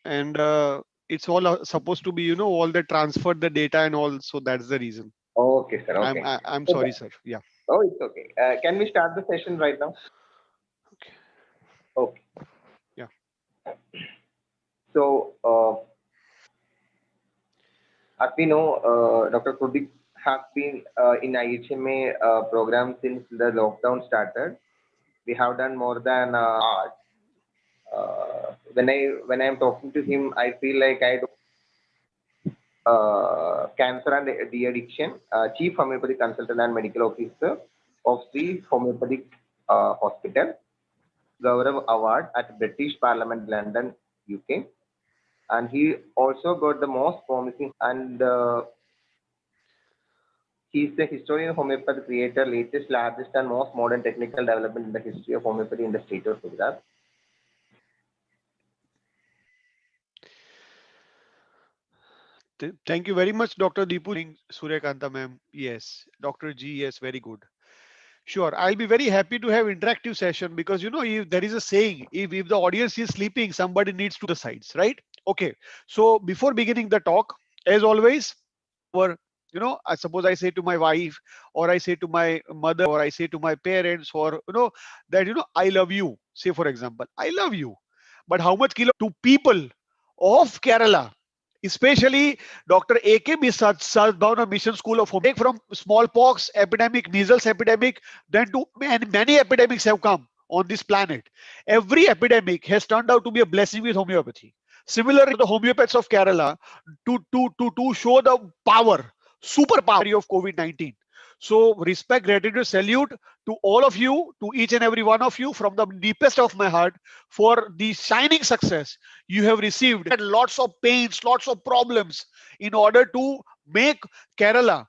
and it's all supposed to be, all the transfer the data and all. So that's the reason. Okay, sir. Okay. I'm So, sorry, sir. Yeah. oh, it's okay. Can we start the session right now? Okay. Okay. Yeah. So, as we know, Dr. Krutik has been in IHMA program since the lockdown started. We have done more than hours. When I am talking to him, I feel like I do cancer and de-addiction, chief homeopathy consultant and medical officer of the homeopathic hospital, Gaurav Award at British Parliament, London, UK, and he also got the most promising and he's the historian of homeopathy creator, latest, largest, and most modern technical development in the history of homeopathy in the state of Gujarat. Thank you very much, Dr. Deepu. Suryakanta ma'am. Yes. Dr. G. Yes. Very good. Sure. I'll be very happy to have interactive session because if there is a saying, if the audience is sleeping, somebody needs to the sides, right? Okay. So before beginning the talk, as always, or I suppose I say to my wife, or I say to my mother, or I say to my parents, or that I love you. Say for example, I love you. But how much kilo to people of Kerala, especially Dr. A.K. Sadbhavana Mission School of Home, take from smallpox epidemic, measles epidemic, then to many epidemics have come on this planet. Every epidemic has turned out to be a blessing with homeopathy. Similarly, the homeopaths of Kerala to show the power, super power of COVID-19. So respect, gratitude, salute to all of you, to each and every one of you from the deepest of my heart for the shining success you have received. And lots of pains, lots of problems in order to make Kerala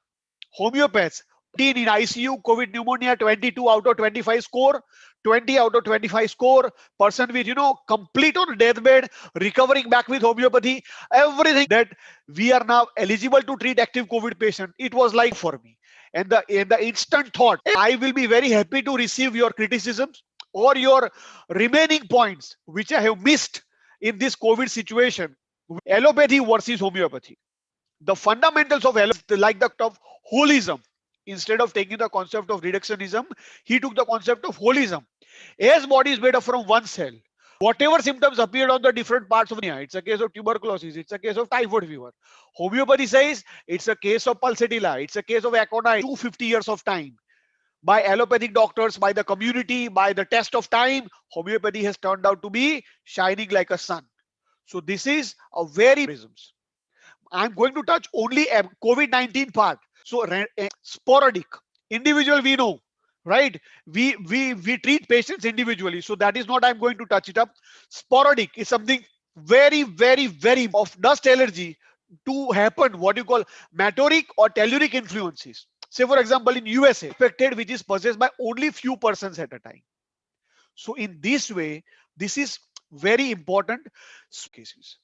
homeopaths in ICU, COVID pneumonia, 22 out of 25 score, 20 out of 25 score, person with, complete on deathbed, recovering back with homeopathy, everything that we are now eligible to treat active COVID patient. It was like for me. And the instant thought, I will be very happy to receive your criticisms or your remaining points, which I have missed in this COVID situation. Allopathy versus homeopathy, the fundamentals of allopathy, like the of holism. Instead of taking the concept of reductionism, he took the concept of holism. As body is made up from one cell, whatever symptoms appeared on the different parts of the body, it's a case of tuberculosis, it's a case of typhoid fever. Homeopathy says it's a case of pulsatilla, it's a case of aconitis. 250 years of time by allopathic doctors, by the community, by the test of time, homeopathy has turned out to be shining like a sun. So this is a very I'm going to touch only a COVID-19 part. So sporadic, individual we know, right? We treat patients individually. So that is not I'm going to touch it up. Sporadic is something very of dust allergy to happen. What you call meteoric or telluric influences. Say for example in USA, affected which is possessed by only few persons at a time. So in this way, this is very important cases.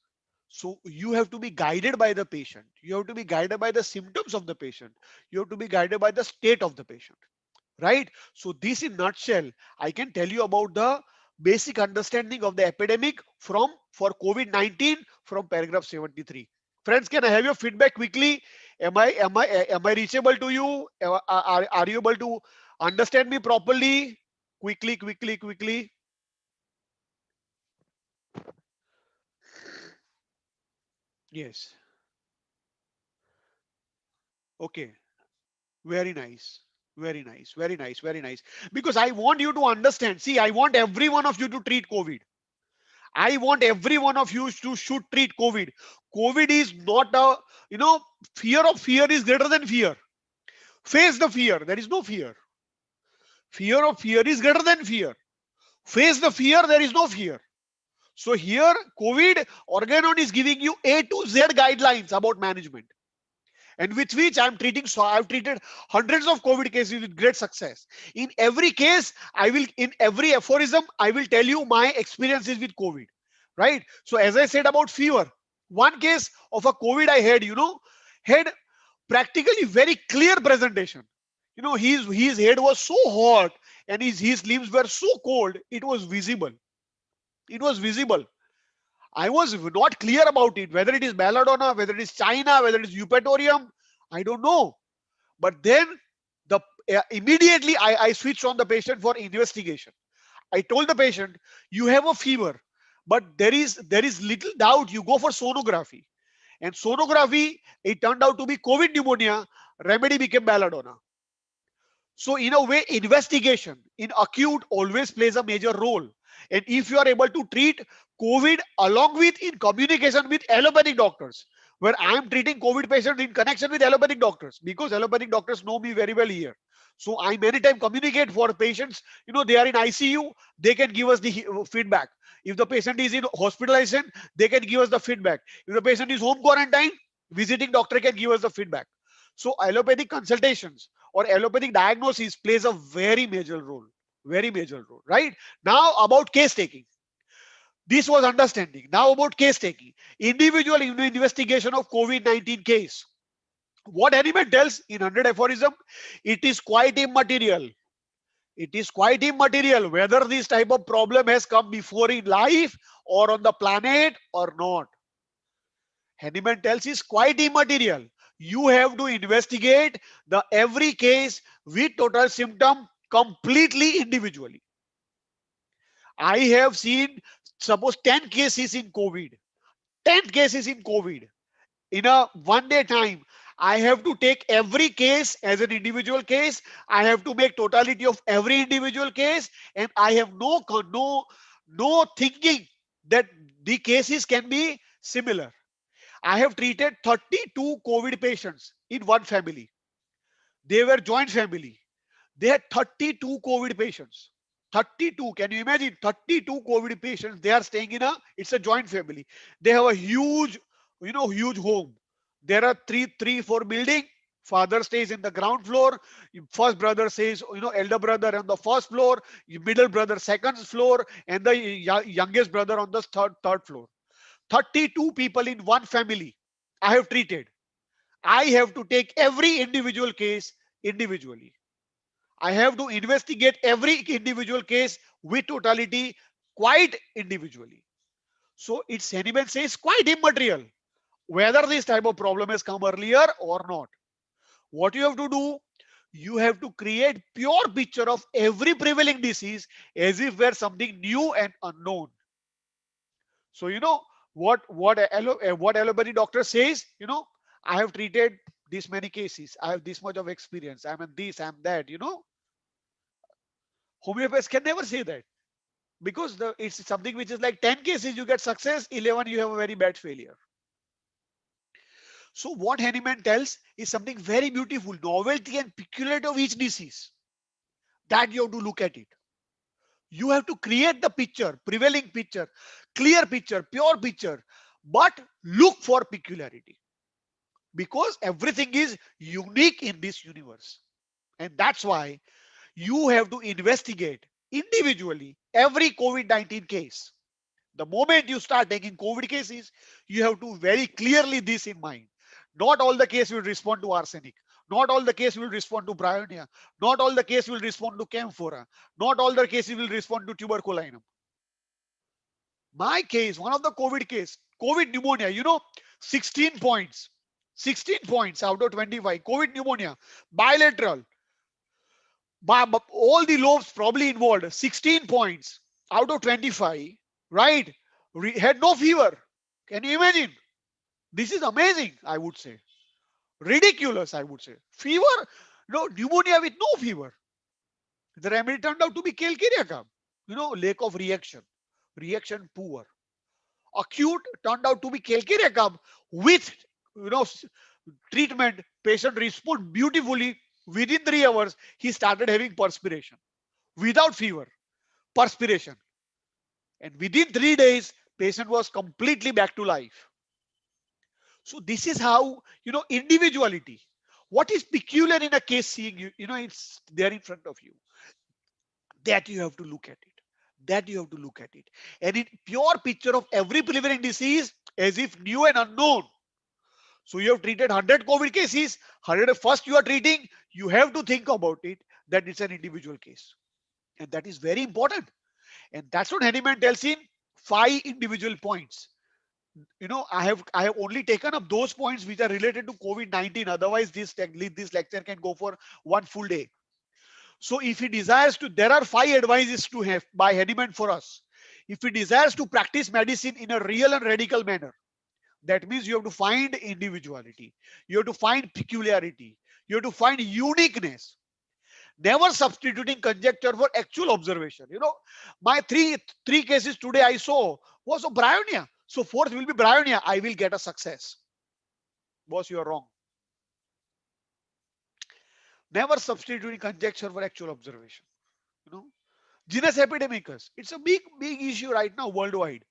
So you have to be guided by the patient. You have to be guided by the symptoms of the patient. You have to be guided by the state of the patient, right? So this in nutshell, I can tell you about the basic understanding of the epidemic for COVID-19 from paragraph 73. Friends, can I have your feedback quickly? Am I reachable to you? Are you able to understand me properly? Quickly. Yes. Okay. Very nice. Very nice. Because I want you to understand. See, I want every one of you to treat COVID. I want every one of you to should treat COVID. COVID is not a, fear of fear is greater than fear. Face the fear. There is no fear. Fear of fear is greater than fear. Face the fear. There is no fear. So here, COVID Organon is giving you A to Z guidelines about management. And with which I'm treating. So I've treated hundreds of COVID cases with great success. In every case, in every aphorism, I will tell you my experiences with COVID, right? So as I said about fever, one case of a COVID I had practically very clear presentation. His head was so hot and his limbs were so cold, it was visible. It was visible. I was not clear about it, whether it is belladonna, whether it is China, whether it is eupatorium, I don't know. But then the immediately I switched on the patient for investigation. I told the patient, you have a fever, but there is little doubt. You go for sonography, and sonography, it turned out to be COVID pneumonia. Remedy became belladonna. So in a way, investigation in acute always plays a major role. And if you are able to treat COVID along with in communication with allopathic doctors, where I am treating COVID patients in connection with allopathic doctors, because allopathic doctors know me very well here. So I many time communicate for patients, they are in ICU, they can give us the feedback. If the patient is in hospitalization, they can give us the feedback. If the patient is home quarantine, visiting doctor can give us the feedback. So allopathic consultations or allopathic diagnosis plays a very major role, right? Now about case taking. This was understanding. Now about case taking. Individual investigation of COVID-19 case. What Hahnemann tells in 100 aphorism, it is quite immaterial. It is quite immaterial whether this type of problem has come before in life or on the planet or not. Hahnemann tells is quite immaterial. You have to investigate the every case with total symptom completely individually. I have seen suppose 10 cases in COVID, 10 cases in COVID in a 1 day time. I have to take every case as an individual case. I have to make totality of every individual case, and I have no thinking that the cases can be similar. I have treated 32 COVID patients in one family. They were joint family. They had 32 COVID patients. 32. Can you imagine? 32 COVID patients. They are staying in it's a joint family. They have a huge home. There are four building. Father stays in the ground floor. First brother says, elder brother on the first floor, middle brother second floor, and the youngest brother on the third floor. 32 people in one family I have treated. I have to take every individual case individually. I have to investigate every individual case with totality quite individually. So it's Hahnemann says quite immaterial whether this type of problem has come earlier or not. What you have to do, you have to create pure picture of every prevailing disease as if were something new and unknown. So what allopathy doctor says, I have treated this many cases, I have this much of experience, I'm in this, I'm that, homeopaths can never say that, because it's something which is like 10 cases you get success, 11 you have a very bad failure. So what Hahnemann tells is something very beautiful, novelty and peculiarity of each disease, that you have to look at it. You have to create the picture, prevailing picture, clear picture, pure picture, but look for peculiarity, because everything is unique in this universe. And that's why you have to investigate individually every COVID-19 case. The moment you start taking COVID cases, you have to very clearly this in mind. Not all the case will respond to arsenic. Not all the case will respond to bryonia. Not all the case will respond to camphora. Not all the cases will respond to tuberculinum. My case, one of the COVID case, COVID pneumonia, 16 points. 16 points out of 25. COVID pneumonia, bilateral. All the lobes probably involved. 16 points out of 25, right? Had no fever. Can you imagine? This is amazing, I would say. Ridiculous, I would say. Fever, no pneumonia with no fever. The remedy turned out to be calcarea. Lack of reaction. Reaction poor. Acute turned out to be calcarea with you know treatment. Patient respond beautifully. Within 3 hours, he started having perspiration without fever, perspiration, and within 3 days, patient was completely back to life. So this is how individuality. What is peculiar in a case seeing it's there in front of you. That you have to look at it. That you have to look at it. And in pure picture of every prevailing disease as if new and unknown. So you have treated 100 COVID cases, 100 first you are treating, you have to think about it that it's an individual case. And that is very important. And that's what Hahnemann tells in 5 individual points. I have only taken up those points which are related to COVID-19. Otherwise, this lecture can go for one full day. So if he desires to, there are 5 advices to have by Hahnemann for us. If he desires to practice medicine in a real and radical manner, that means you have to find individuality, you have to find peculiarity, you have to find uniqueness. Never substituting conjecture for actual observation. My three cases today I saw was of bryonia. So fourth will be bryonia. I will get a success. Boss, you are wrong. Never substituting conjecture for actual observation. You know, genus epidemicus. It's a big issue right now worldwide.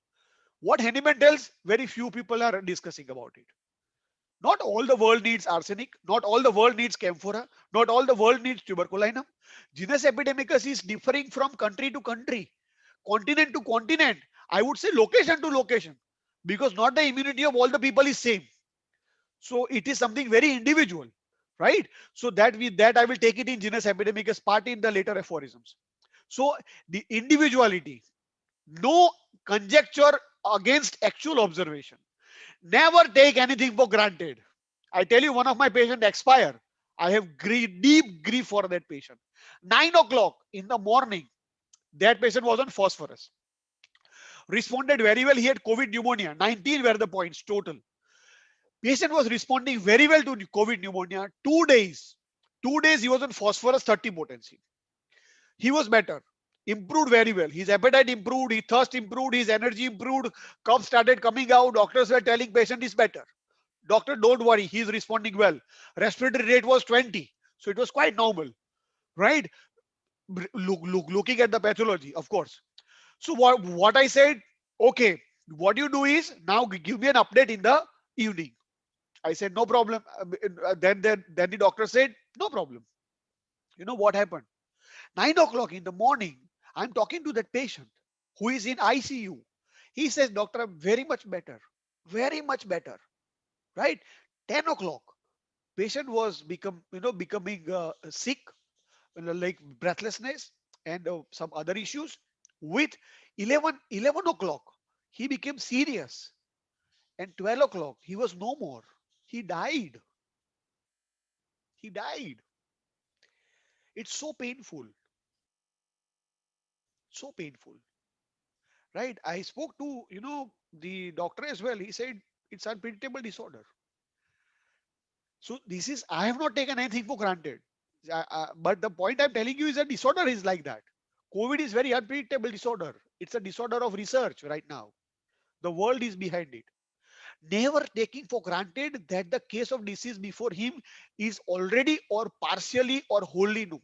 What Hahnemann tells, very few people are discussing about it. Not all the world needs arsenic. Not all the world needs camphora. Not all the world needs tuberculinum. Genus epidemicus is differing from country to country, continent to continent. I would say location to location, because not the immunity of all the people is same. So it is something very individual, right? So that I will take it in genus epidemicus part in the later aphorisms. So the individuality, no conjecture against actual observation. Never take anything for granted. I tell you, one of my patients expire. I have deep grief for that patient. 9 o'clock in the morning, that patient was on phosphorus. Responded very well. He had COVID pneumonia. 19 were the points total. Patient was responding very well to COVID pneumonia. 2 days. 2 days he was on phosphorus 30 potency. He was better. Improved very well. His appetite improved. His thirst improved. His energy improved. Cough started coming out. Doctors were telling patient is better. Doctor, don't worry, he's responding well. Respiratory rate was 20, so it was quite normal, right? Looking at the pathology, of course. So what I said, okay, what you do is now give me an update in the evening. I said no problem. Then the doctor said no problem. You know what happened? 9 o'clock in the morning, I'm talking to that patient who is in ICU. He says, doctor, I'm very much better, right? 10 o'clock. Patient was becoming sick, like breathlessness and some other issues. With 11 o'clock he became serious, and 12 o'clock he was no more. He died. He died. It's so painful, so painful, right? I spoke to the doctor as well. He said it's unpredictable disorder. So this is, I have not taken anything for granted. But the point I'm telling you is that disorder is like that. COVID is very unpredictable disorder. It's a disorder of research right now. The world is behind it. Never taking for granted that the case of disease before him is already or partially or wholly known.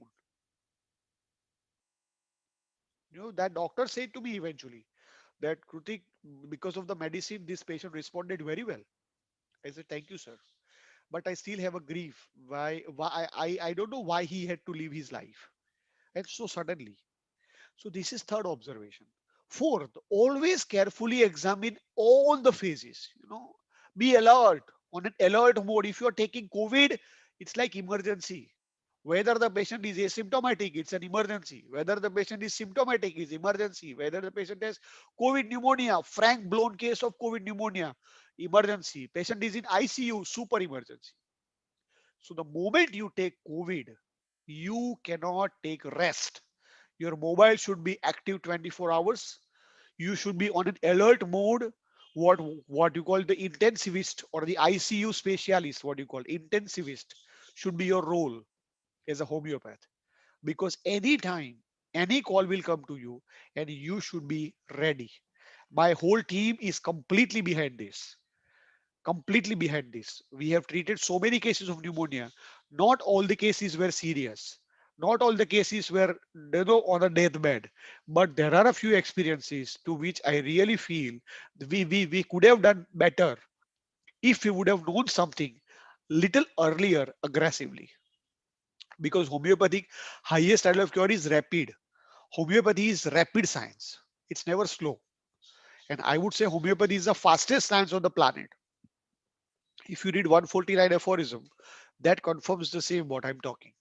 That doctor said to me eventually that Krutik, because of the medicine, this patient responded very well. I said, thank you, sir. But I still have a grief. I don't know why he had to live his life. And so suddenly. So this is third observation. Fourth, always carefully examine all the phases. Be alert, on an alert mode. If you are taking COVID, it's like emergency. Whether the patient is asymptomatic, it's an emergency. Whether the patient is symptomatic, is emergency. Whether the patient has COVID pneumonia, frank blown case of COVID pneumonia, emergency. Patient is in ICU, super emergency. So the moment you take COVID, you cannot take rest. Your mobile should be active 24 hours. You should be on an alert mode. What you call the intensivist or the ICU specialist, what you call intensivist, should be your role as a homeopath. Because anytime any call will come to you and you should be ready. My whole team is completely behind this. Completely behind this. We have treated so many cases of pneumonia. Not all the cases were serious. Not all the cases were on a deathbed. But there are a few experiences to which I really feel we could have done better if we would have known something little earlier aggressively. Because homeopathic highest style of cure is rapid. Homeopathy is rapid science. It's never slow. And I would say homeopathy is the fastest science on the planet. If you read 149 aphorism, that confirms the same what I'm talking.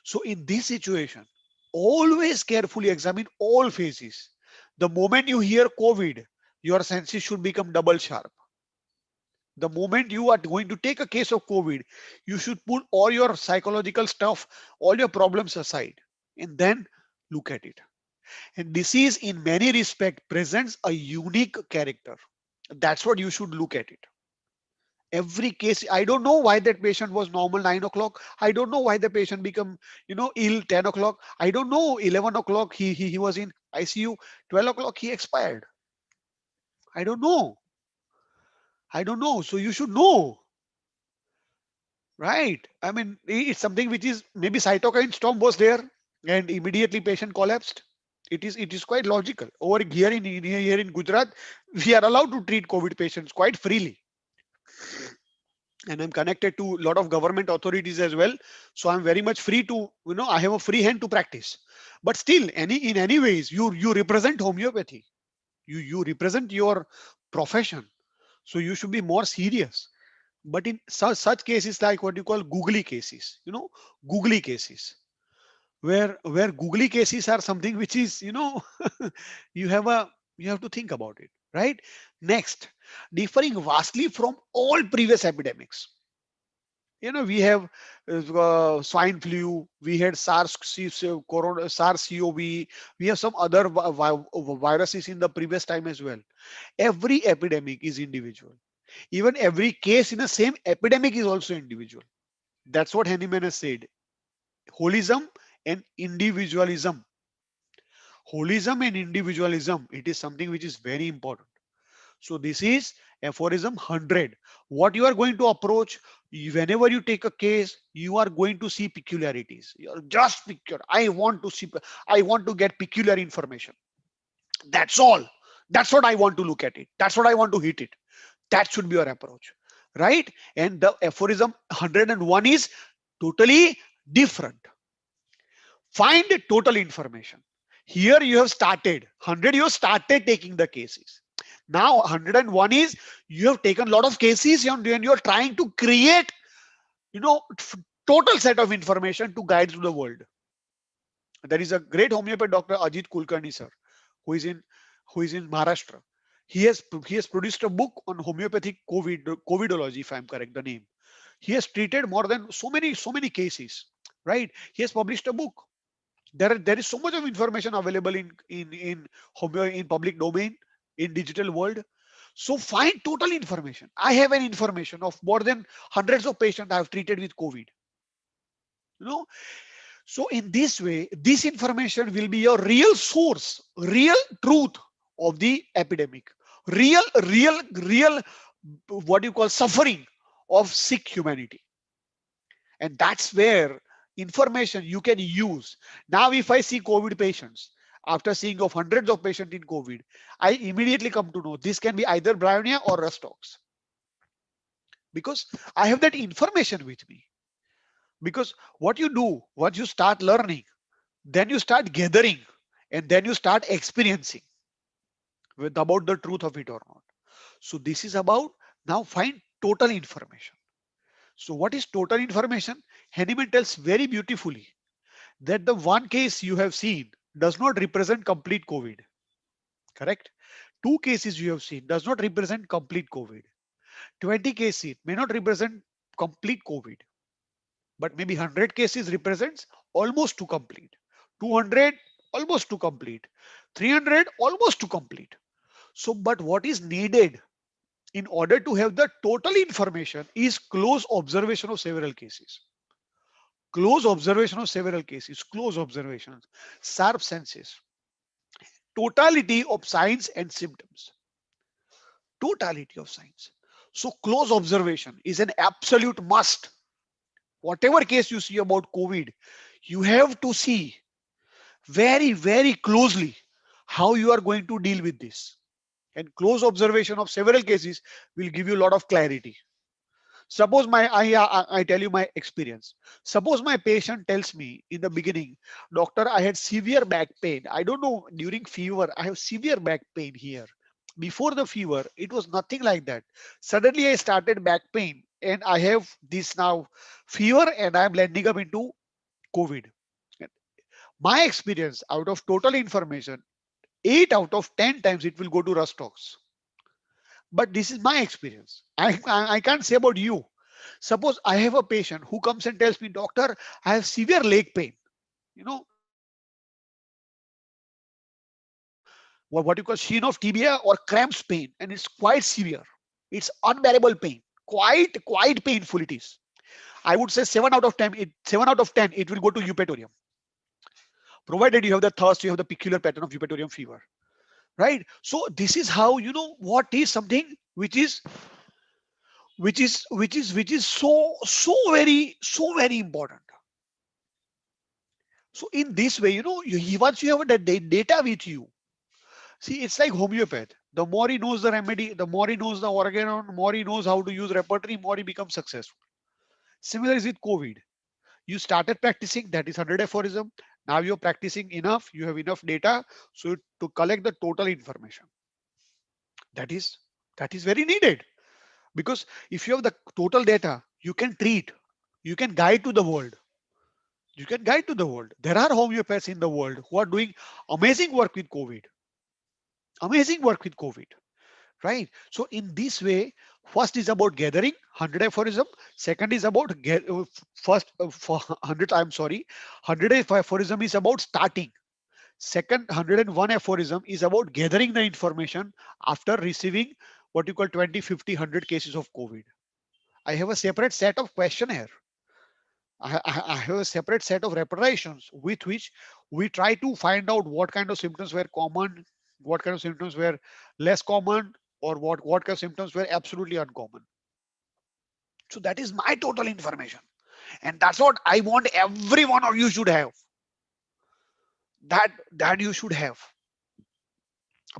So in this situation, always carefully examine all phases. The moment you hear COVID, your senses should become double sharp. The moment you are going to take a case of COVID, you should put all your psychological stuff, all your problems aside, and then look at it. And disease in many respects presents a unique character. That's what you should look at it. Every case, I don't know why that patient was normal 9 o'clock. I don't know why the patient become, ill 10 o'clock. I don't know 11 o'clock he was in ICU. 12 o'clock he expired. I don't know. I don't know. So you should know, right? I mean, it's something which is maybe cytokine storm was there and immediately patient collapsed. It is quite logical. Over here in Gujarat, we are allowed to treat COVID patients quite freely, and I'm connected to a lot of government authorities as well. So I'm very much free to, I have a free hand to practice. But still, in any ways, you represent homeopathy. You represent your profession. So you should be more serious. But in such cases like what you call googly cases, googly cases, where googly cases are something which is, you have a you have to think about it, right? Next, differing vastly from all previous epidemics. We have swine flu, we had SARS-CoV, we have some other viruses in the previous time as well. Every epidemic is individual. Even every case in the same epidemic is also individual. That's what Hahnemann has said. Holism and individualism. Holism and individualism, it is something which is very important. So this is aphorism 100. What you are going to approach, whenever you take a case, you are going to see peculiarities. You're just peculiar. I want to get peculiar information. That's all. That's what I want to look at it. That's what I want to hit it. That should be your approach, right? And the aphorism 101 is totally different. Find total information. Here you have started 100, you have started taking the cases. Now 101 is you have taken a lot of cases and you're trying to create, you know, total set of information to guide to the world. There is a great homeopath, Dr. Ajit Kulkarni sir, who is in Maharashtra. He has produced a book on homeopathic covidology, if I'm correct the name. He has treated more than so many cases, right? He has published a book. There is so much of information available in public domain, in digital world. So find total information. I have an information of more than hundreds of patients I have treated with COVID. You know, so in this way, this information will be your real source, real truth of the epidemic, real what you call suffering of sick humanity. And that's where information you can use. Now, if I see COVID patients, after seeing of hundreds of patients in COVID, I immediately come to know this can be either bryonia or rustox, because I have that information with me. Because what you do, once you start learning, then you start gathering, and then you start experiencing with about the truth of it or not. So this is about now find total information. So what is total information? Hahnemann tells very beautifully that the one case you have seen does not represent complete COVID. Correct? Two cases you have seen does not represent complete COVID. 20 cases may not represent complete COVID, but maybe 100 cases represents almost to complete. 200 almost to complete. 300 almost to complete. So, but what is needed in order to have the total information is close observation of several cases. Close observation of several cases, close observations, sharp senses, totality of signs and symptoms, totality of signs. So close observation is an absolute must. Whatever case you see about COVID, you have to see very closely how you are going to deal with this. And close observation of several cases will give you a lot of clarity. Suppose I tell you my experience. Suppose my patient tells me in the beginning, doctor, I had severe back pain. I don't know, during fever, I have severe back pain here. Before the fever, it was nothing like that. Suddenly I started back pain and I have this now fever and I'm landing up into COVID. My experience out of total information, 8 out of 10 times it will go to Rustox. But this is my experience. I can't say about you. Suppose I have a patient who comes and tells me, doctor, I have severe leg pain. You know, what you call shin of tibia or cramps pain, and it's quite severe. It's unbearable pain. Quite painful it is. I would say 7 out of 10. 7 out of 10. It will go to eupatorium, provided you have the thirst, you have the peculiar pattern of eupatorium fever, right? So this is how what is something which is so very important. So in this way, once you have that data with you, see, it's like homeopath. The more he knows the remedy, the more he knows the organon, more he knows how to use repertory, more he becomes successful. Similar is with COVID. You started practicing, that is 100 aphorism. Now you're practicing enough, you have enough data, so to collect the total information. That is that is very needed, because if you have the total data, you can treat, you can guide to the world. You can guide to the world. There are homeopaths in the world who are doing amazing work with COVID. Amazing work with COVID. Right? So in this way, first is about gathering 100 aphorism. Second is about first for 100. I'm sorry, 100 aphorism is about starting. Second, 101 aphorism is about gathering the information after receiving what you call 20, 50, 100 cases of COVID. I have a separate set of questionnaire. I have a separate set of reparations with which we try to find out what kind of symptoms were common, what kind of symptoms were less common, or what kind of symptoms were absolutely uncommon. So that is my total information, and that's what I want every one of you should have. That you should have.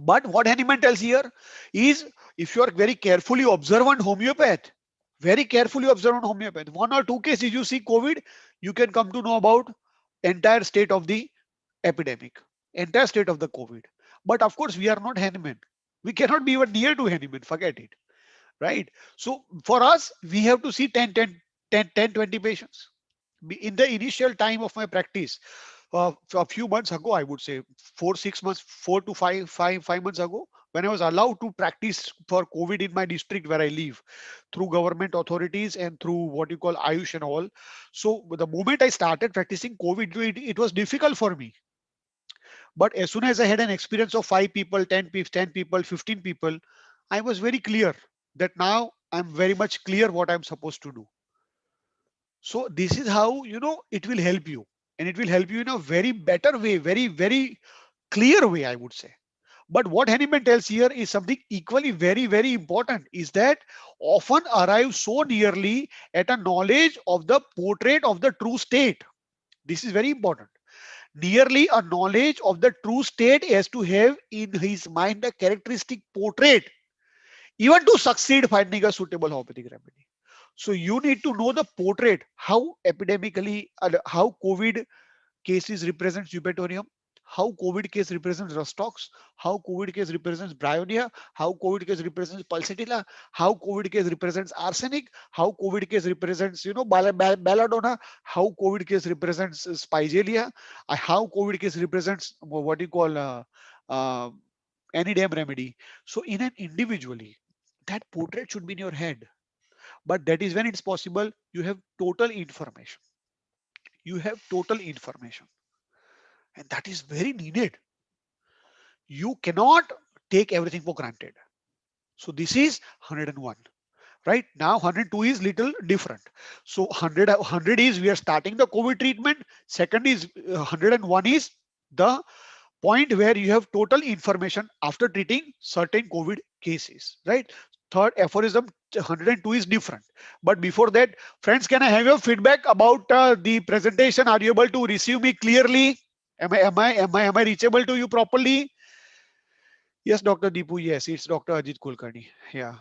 But what Hahnemann tells here is, if you are very carefully observant homeopath, very carefully observant homeopath, 1 or 2 cases you see COVID, you can come to know about entire state of the epidemic, entire state of the COVID. But of course, we are not Hahnemann. We cannot be even near to Hahnemann. Forget it, right? So for us, we have to see 10, 20 patients. In the initial time of my practice, a few months ago, I would say 4, 6 months, 4 to 5 months ago, when I was allowed to practice for COVID in my district where I live, through government authorities and through what you call Ayush and all. So the moment I started practicing COVID, it was difficult for me. But as soon as I had an experience of 5 people, 10 people, 15 people, I was very clear that now I'm very much clear what I'm supposed to do. So this is how it will help you, and it will help you in a very better way, very clear way, I would say. But what Hahnemann tells here is something equally very important, is that often arrive so nearly at a knowledge of the portrait of the true state. This is very important. Nearly a knowledge of the true state has to have in his mind a characteristic portrait, even to succeed finding a suitable homeopathic remedy. So you need to know the portrait, how epidemically, how COVID cases represents eupatorium, how COVID case represents Rostox, how COVID case represents bryonia, how COVID case represents pulsatilla, how COVID case represents arsenic, how COVID case represents belladonna, how COVID case represents spigelia, how COVID case represents what you call uh, any damn remedy. So in an individually, that portrait should be in your head. But that is when it's possible. You have total information. You have total information, and that is very needed. You cannot take everything for granted. So this is 101. Right now 102 is little different. So 100 is we are starting the COVID treatment. Second is 101 is the point where you have total information after treating certain COVID cases, right? Third aphorism 102 is different. But before that, friends, can I have your feedback about the presentation? Are you able to receive me clearly? Am I reachable to you properly? Yes, Dr. Deepu. Yes, it's Dr. Ajit Kulkarni. Yeah.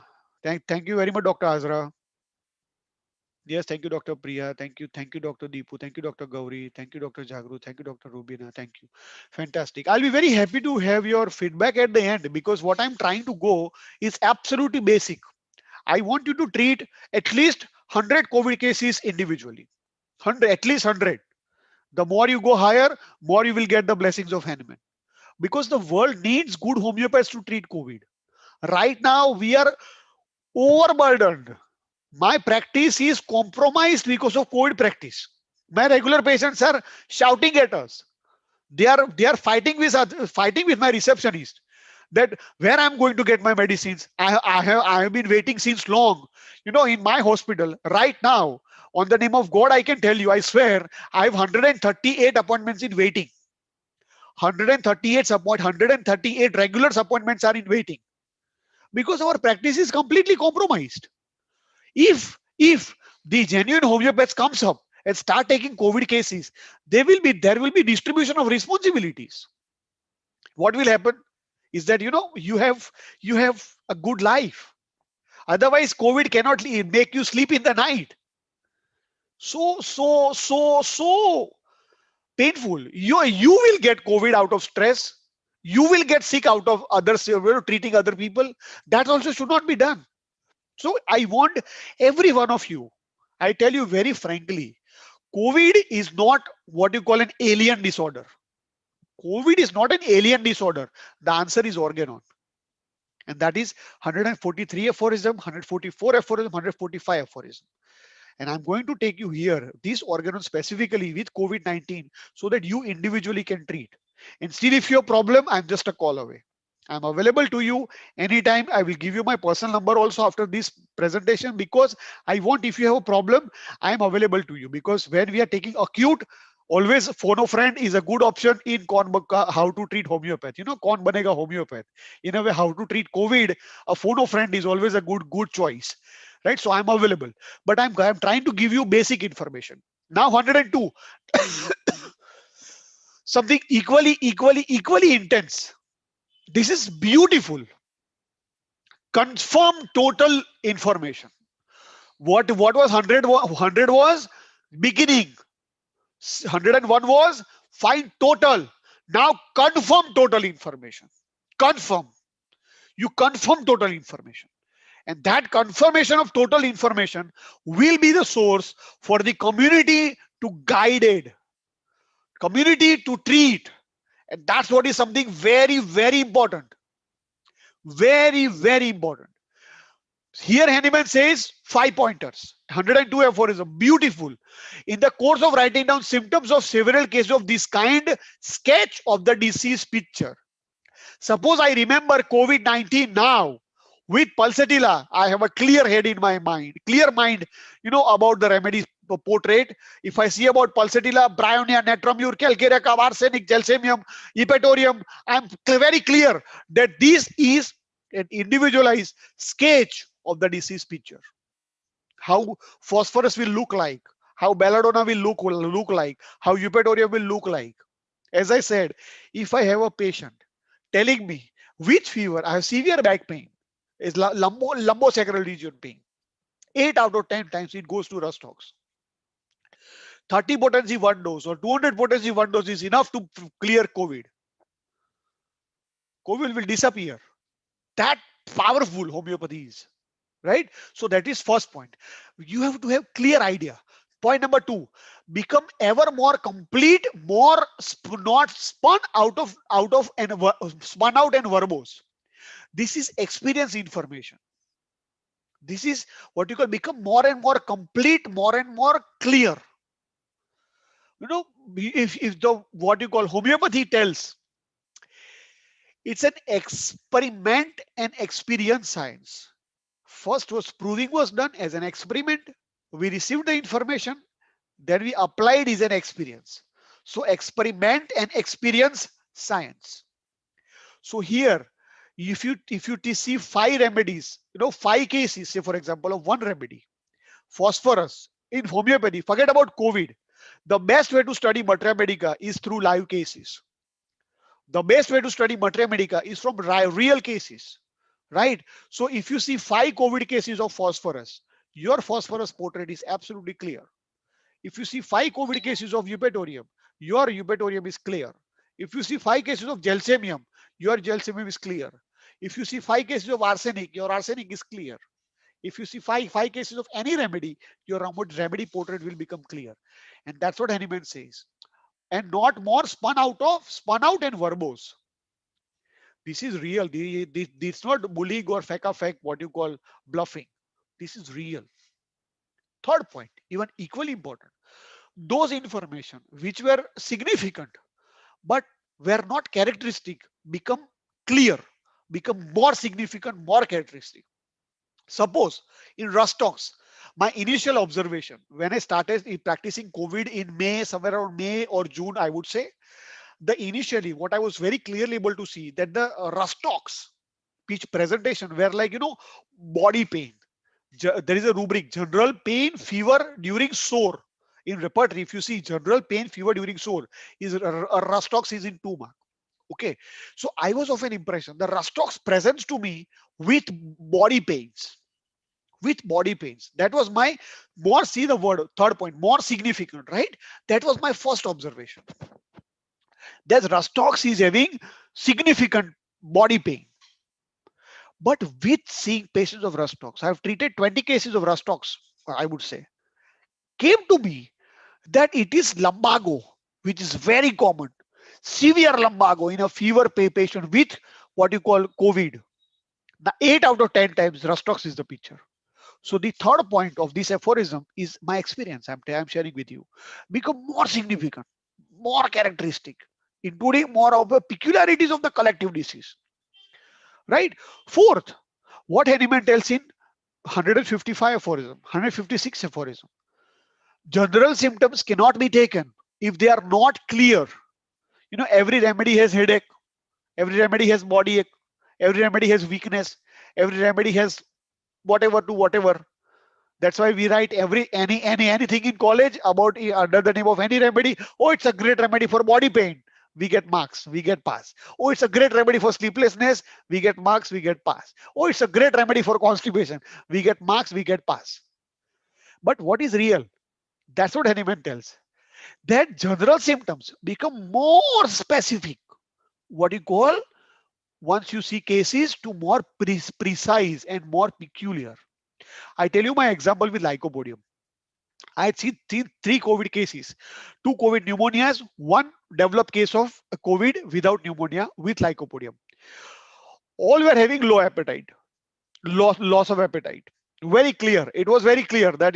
Thank you very much, Dr. Azra. Yes, thank you, Dr. Priya. Thank you, Dr. Deepu. Thank you, Dr. Gauri. Thank you, Dr. Jagru. Thank you, Dr. Rubina. Thank you. Fantastic. I'll be very happy to have your feedback at the end, because what I'm trying to go is absolutely basic. I want you to treat at least 100 COVID cases individually. 100, at least 100. The more you go higher, more you will get the blessings of Hanuman. Because the world needs good homeopaths to treat COVID. Right now, we are overburdened. My practice is compromised because of COVID practice. My regular patients are shouting at us. They are fighting with my receptionist that where I'm going to get my medicines. I have been waiting since long. In my hospital right now, on the name of God, I can tell you, I swear, I have 138 appointments in waiting. 138 regular appointments are in waiting because our practice is completely compromised. If the genuine homeopaths comes up and start taking COVID cases, there will be distribution of responsibilities. What will happen is that you have a good life. Otherwise, COVID cannot make you sleep in the night. So painful. You will get COVID out of stress. You will get sick out of others, treating other people. That also should not be done. So I want every one of you, I tell you very frankly, COVID is not what you call an alien disorder. COVID is not an alien disorder. The answer is organon. And that is 143 aphorism, 144 aphorism, 145 aphorism. And I'm going to take you here, this organon specifically with COVID-19, so that you individually can treat. And still, if you have a problem, I'm just a call away. I'm available to you anytime. I will give you my personal number also after this presentation, because I want, if you have a problem, I am available to you. Because when we are taking acute, always phone a friend is a good option in how to treat homeopath. Kaun banega homeopath. In a way, how to treat COVID, a phone a friend is always a good choice, right? So I'm available, but I'm trying to give you basic information. Now 102, something equally intense. This is beautiful. Confirm total information. What was 100 was beginning. 101 was find total. Now confirm total information. Confirm. You confirm total information. And that confirmation of total information will be the source for the community to guide, community to treat. And that's what is something very important. Very important. Here Hahnemann says 5 pointers. 102 aphorism. Beautiful. In the course of writing down symptoms of several cases of this kind, sketch of the disease picture. Suppose I remember COVID-19 now with pulsatilla. I have a clear head in my mind, clear mind, about the remedy portrait. If I see about pulsatilla, bryonia, natramur, calcareum, arsenic, gelsemium, epetorium, I'm very clear that this is an individualized sketch of the disease picture. How phosphorus will look like, how belladonna will look like, how epetorium will look like. As I said, if I have a patient telling me which fever, I have severe back pain, is lumbosacral region pain. 8 out of 10 times it goes to rust ox. 30 potency one dose or 200 potency one dose is enough to clear COVID. COVID will disappear. That powerful homeopathy is, right? So that is first point. You have to have clear idea. Point number 2, become ever more complete, more not spun out and verbose. This is experience information. This is what you call become more and more complete, more and more clear. If the what you call homeopathy tells, it's an experiment and experience science. First was proving was done as an experiment. We received the information, then we applied is an experience. So experiment and experience science. So here, if you see 5 remedies, 5 cases, say for example of one remedy, phosphorus in homeopathy, forget about COVID. The best way to study materia medica is through live cases. The best way to study materia medica is from real cases, right? So if you see 5 COVID cases of phosphorus, your phosphorus portrait is absolutely clear. If you see 5 COVID cases of eupatorium, your eupatorium is clear. If you see 5 cases of gelsemium, your gelsemium is clear. If you see 5 cases of arsenic, your arsenic is clear. If you see five cases of any remedy, your remedy portrait will become clear. And that's what Hahnemann says. And not more spun out and verbose. This is real. It's not bullying or fake, what you call bluffing. This is real. Third point, even equally important, those information which were significant but were not characteristic become clear, become more significant, more characteristic. Suppose in Rostox, my initial observation when I started practicing COVID in May, somewhere around May or June, I would say, the initially what I was very clearly able to see that the Rostox pitch presentation were like, body pain. There is a rubric, general pain, fever during sore. In repertory, if you see general pain, fever during sore, is a Rostox is in 2 mark. Okay, so I was of an impression the Rostox presents to me with body pains, that was my more, see the word third point, more significant, right? That was my first observation, that Rostox is having significant body pain. But with seeing patients of Rostox, I have treated 20 cases of Rostox, I would say, came to me that it is lumbago, which is very common, severe lumbago in a fever patient with what you call COVID. Now 8 out of 10 times Rostox is the picture. So the third point of this aphorism is my experience I'm sharing with you. Become more significant, more characteristic, including more of the peculiarities of the collective disease. Right? Fourth, what Hahnemann tells in 155 aphorism, 156 aphorism. General symptoms cannot be taken if they are not clear. Every remedy has headache, every remedy has body ache, every remedy has weakness, every remedy has whatever to whatever. That's why we write anything in college about under the name of any remedy. Oh, it's a great remedy for body pain. We get marks, we get pass. Oh, it's a great remedy for sleeplessness. We get marks, we get pass. Oh, it's a great remedy for constipation. We get marks, we get pass. But what is real? That's what Hahnemann tells. That general symptoms become more specific. What you call, once you see cases, to more precise and more peculiar. I tell you my example with lycopodium. I had seen three COVID cases, two COVID pneumonias, one developed case of COVID without pneumonia with lycopodium. All were having low appetite, loss of appetite. Very clear. It was very clear that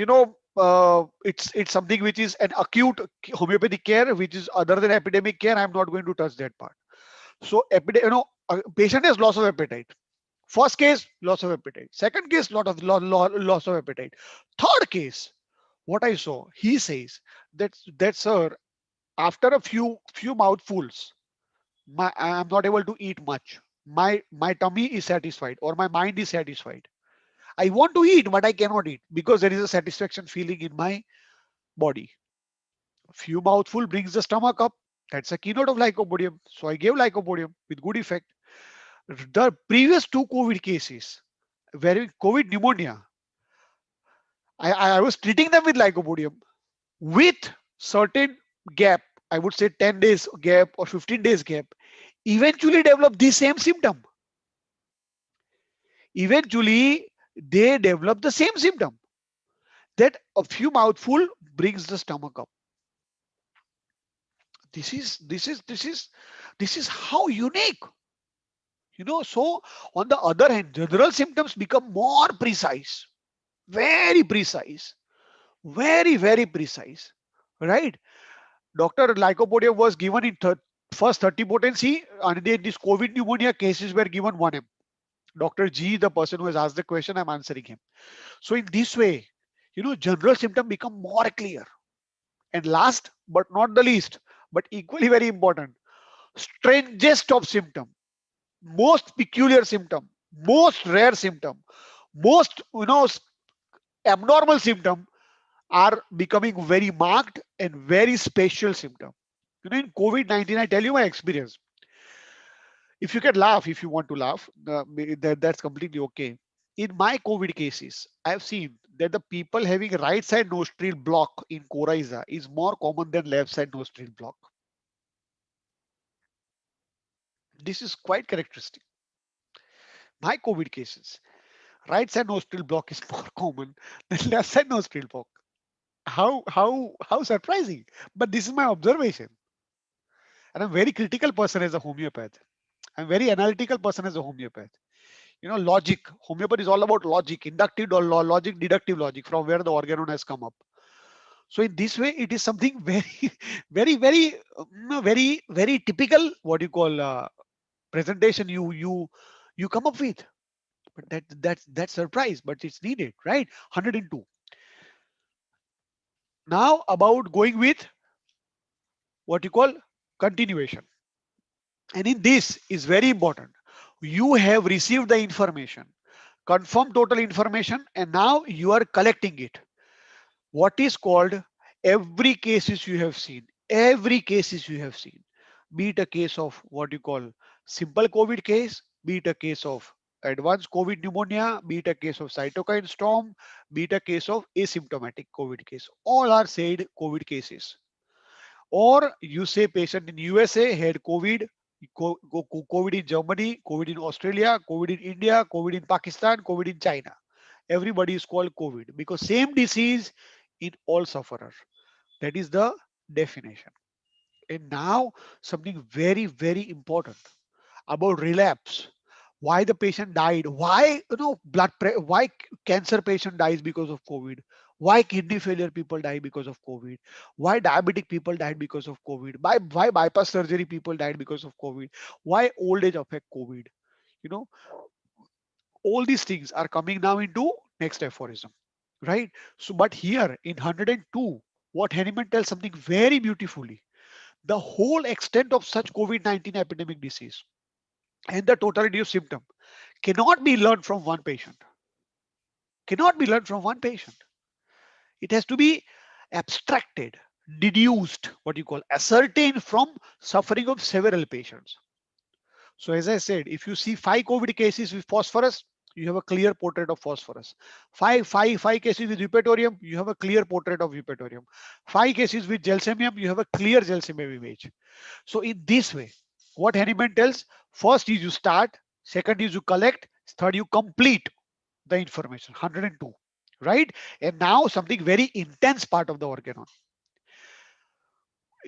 it's something which is an acute homeopathic care, which is other than epidemic care. I'm not going to touch that part. So patient has loss of appetite. First case, loss of appetite. Second case, loss of appetite. Third case, what I saw, he says that sir, after a few mouthfuls, I'm not able to eat much. My tummy is satisfied or my mind is satisfied. I want to eat, but I cannot eat because there is a satisfaction feeling in my body. Few mouthful brings the stomach up. That's a keynote of lycopodium. So I gave lycopodium with good effect. The previous two COVID cases, where COVID pneumonia, I was treating them with lycopodium with certain gap. I would say 10 days gap or 15 days gap. Eventually develop the same symptom. Eventually, they develop the same symptom, that a few mouthful brings the stomach up. This is how unique. So on the other hand, general symptoms become more precise, very precise, very precise, right? Dr. Lycopodium was given in first 30 potency, and then these COVID pneumonia cases were given 1M. Dr. G, the person who has asked the question, I'm answering him. So in this way, general symptom become more clear. And last but not the least, but equally very important, strangest of symptom, most peculiar symptom, most rare symptom, most abnormal symptom are becoming very marked and very special symptom. In COVID-19, I tell you my experience. If you can laugh, if you want to laugh, that's completely okay. In my COVID cases, I've seen that the people having right side nostril block in coryza is more common than left side nostril block. This is quite characteristic. My COVID cases, right side nostril block is more common than left side nostril block. How surprising! But this is my observation, and I'm a very critical person as a homeopath. I'm very analytical person as a homeopath. Logic. Homeopathy is all about logic, inductive logic, deductive logic, from where the organon has come up. So in this way, it is something very, very, very, very typical. What you call presentation you come up with. But that's surprise, but it's needed, right? 102. Now about going with what you call continuation. And in this is very important. You have received the information, confirm total information, and now you are collecting it. What is called every cases you have seen, every cases you have seen, be it a case of what you call simple COVID case, be it a case of advanced COVID pneumonia, be it a case of cytokine storm, be it a case of asymptomatic COVID case. All are said COVID cases. Or you say patient in USA had COVID, COVID in Germany, COVID in Australia, COVID in India, COVID in Pakistan, COVID in China. Everybody is called COVID because same disease in all sufferers. That is the definition. And now something very, very important about relapse. Why the patient died? Why why cancer patient dies because of COVID? Why kidney failure people die because of COVID? Why diabetic people died because of COVID? Why bypass surgery people died because of COVID? Why old age affect COVID? You know, all these things are coming now into next aphorism, right? So, but here in 102, what Henneman tells something very beautifully. The whole extent of such COVID-19 epidemic disease and the totality of symptom cannot be learned from one patient. Cannot be learned from one patient. It has to be abstracted, deduced, what you call ascertained from suffering of several patients. So as I said, if you see 5 COVID cases with phosphorus, you have a clear portrait of phosphorus. Five cases with eupatorium, you have a clear portrait of eupatorium. 5 cases with gelsemium, you have a clear gelsemium image. So in this way, what Henneman tells, first is you start, second is you collect, third you complete the information, 102, right? And now something very intense part of the organon.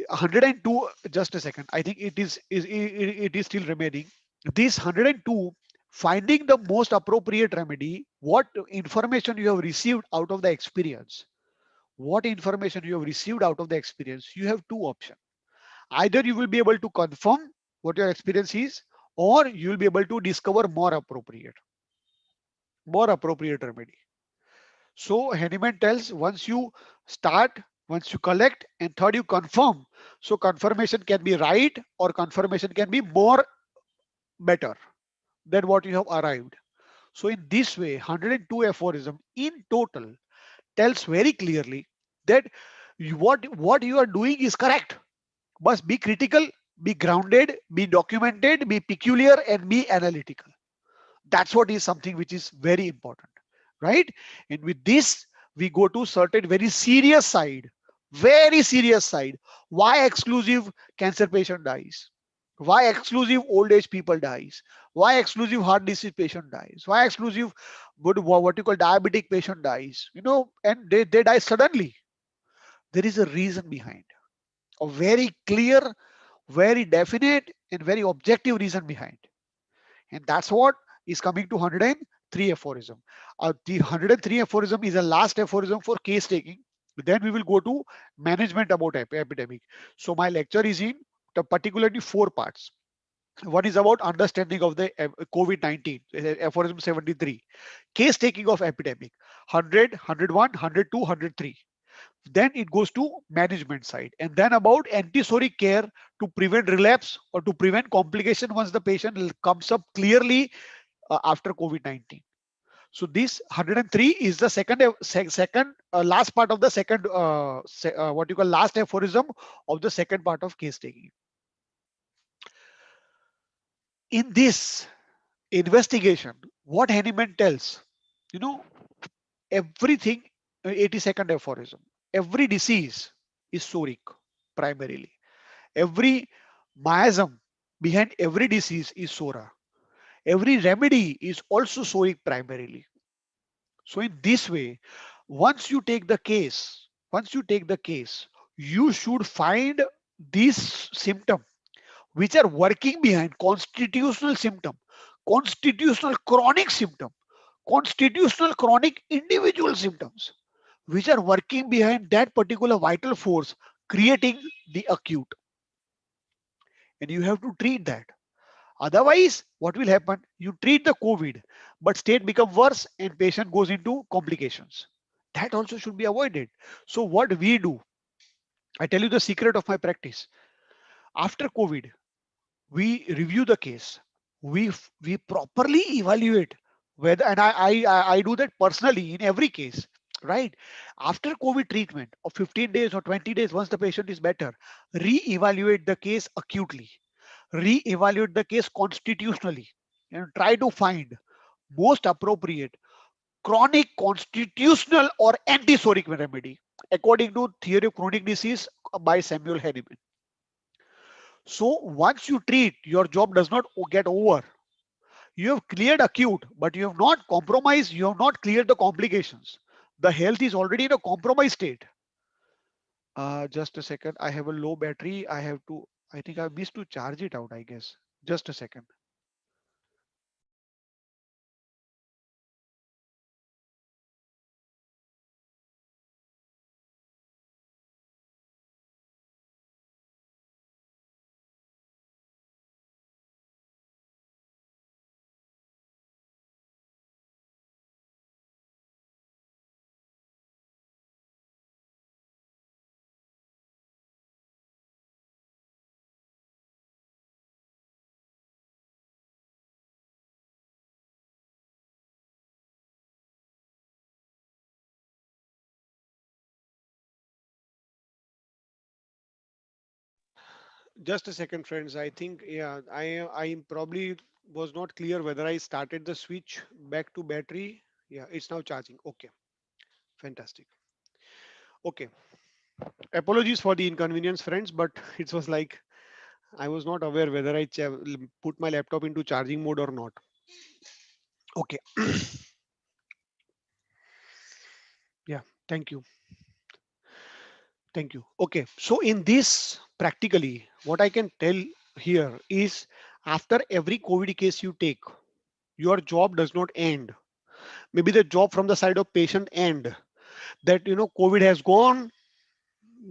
102, just a second. I think it is still remaining. This 102, finding the most appropriate remedy, what information you have received out of the experience. What information you have received out of the experience, you have two options. Either you will be able to confirm what your experience is, or you will be able to discover more appropriate remedy. So Henneman tells once you start, once you collect, and third you confirm. So confirmation can be right or confirmation can be more better than what you have arrived. So in this way, 102 aphorism in total tells very clearly that what you are doing is correct. Must be critical, be grounded, be documented, be peculiar, and be analytical. That's what is something which is very important, right? And with this, we go to certain very serious side. Why exclusive cancer patient dies? Why exclusive old age people dies? Why exclusive heart disease patient dies? Why exclusive what you call diabetic patient dies? And they die suddenly. There is a reason behind, a very clear, very definite, and very objective reason behind. And that's what is coming to 103 aphorism. The 103 aphorism is a last aphorism for case taking. Then we will go to management about epidemic. So my lecture is in particularly 4 parts. One is about understanding of the COVID-19, aphorism 73. Case taking of epidemic, 100, 101, 102, 103. Then it goes to management side, and then about antisoric care to prevent relapse or to prevent complication once the patient comes up clearly after COVID-19. So this 103 is the second last part of the second what you call last aphorism of the second part of case taking. In this investigation, what Henneman tells, you know, everything, 82nd aphorism, every disease is soric primarily. Every miasm behind every disease is sora. Every remedy is also soric primarily. So in this way, once you take the case, you should find this symptom. which are working behind constitutional symptom, constitutional chronic symptom, constitutional chronic individual symptoms, which are working behind that particular vital force creating the acute. And you have to treat that. Otherwise, what will happen? You treat the COVID, but state become worse and patient goes into complications. That also should be avoided. So what we do, I tell you the secret of my practice. After COVID, we review the case. We properly evaluate whether, and I do that personally in every case, right? After COVID treatment of 15 days or 20 days, once the patient is better, re-evaluate the case acutely, re-evaluate the case constitutionally, and try to find most appropriate chronic constitutional or antisoric remedy according to theory of chronic disease by Samuel Hahnemann. So once you treat, your job does not get over. You have cleared acute, but you have not compromised, you have not cleared the complications. The health is already in a compromised state. Just a second, I have a low battery. I think I missed to charge it out, I guess. Just a second. Just a second, friends. I think, yeah, I probably was not clear whether I started the switch back to battery. Yeah, it's now charging. Okay, fantastic. Okay, apologies for the inconvenience, friends, but it was like I was not aware whether I put my laptop into charging mode or not. Okay, yeah, thank you. Thank you. Okay, so in this, practically, what I can tell here is after every COVID case you take, your job does not end. Maybe the job from the side of patient end, that COVID has gone,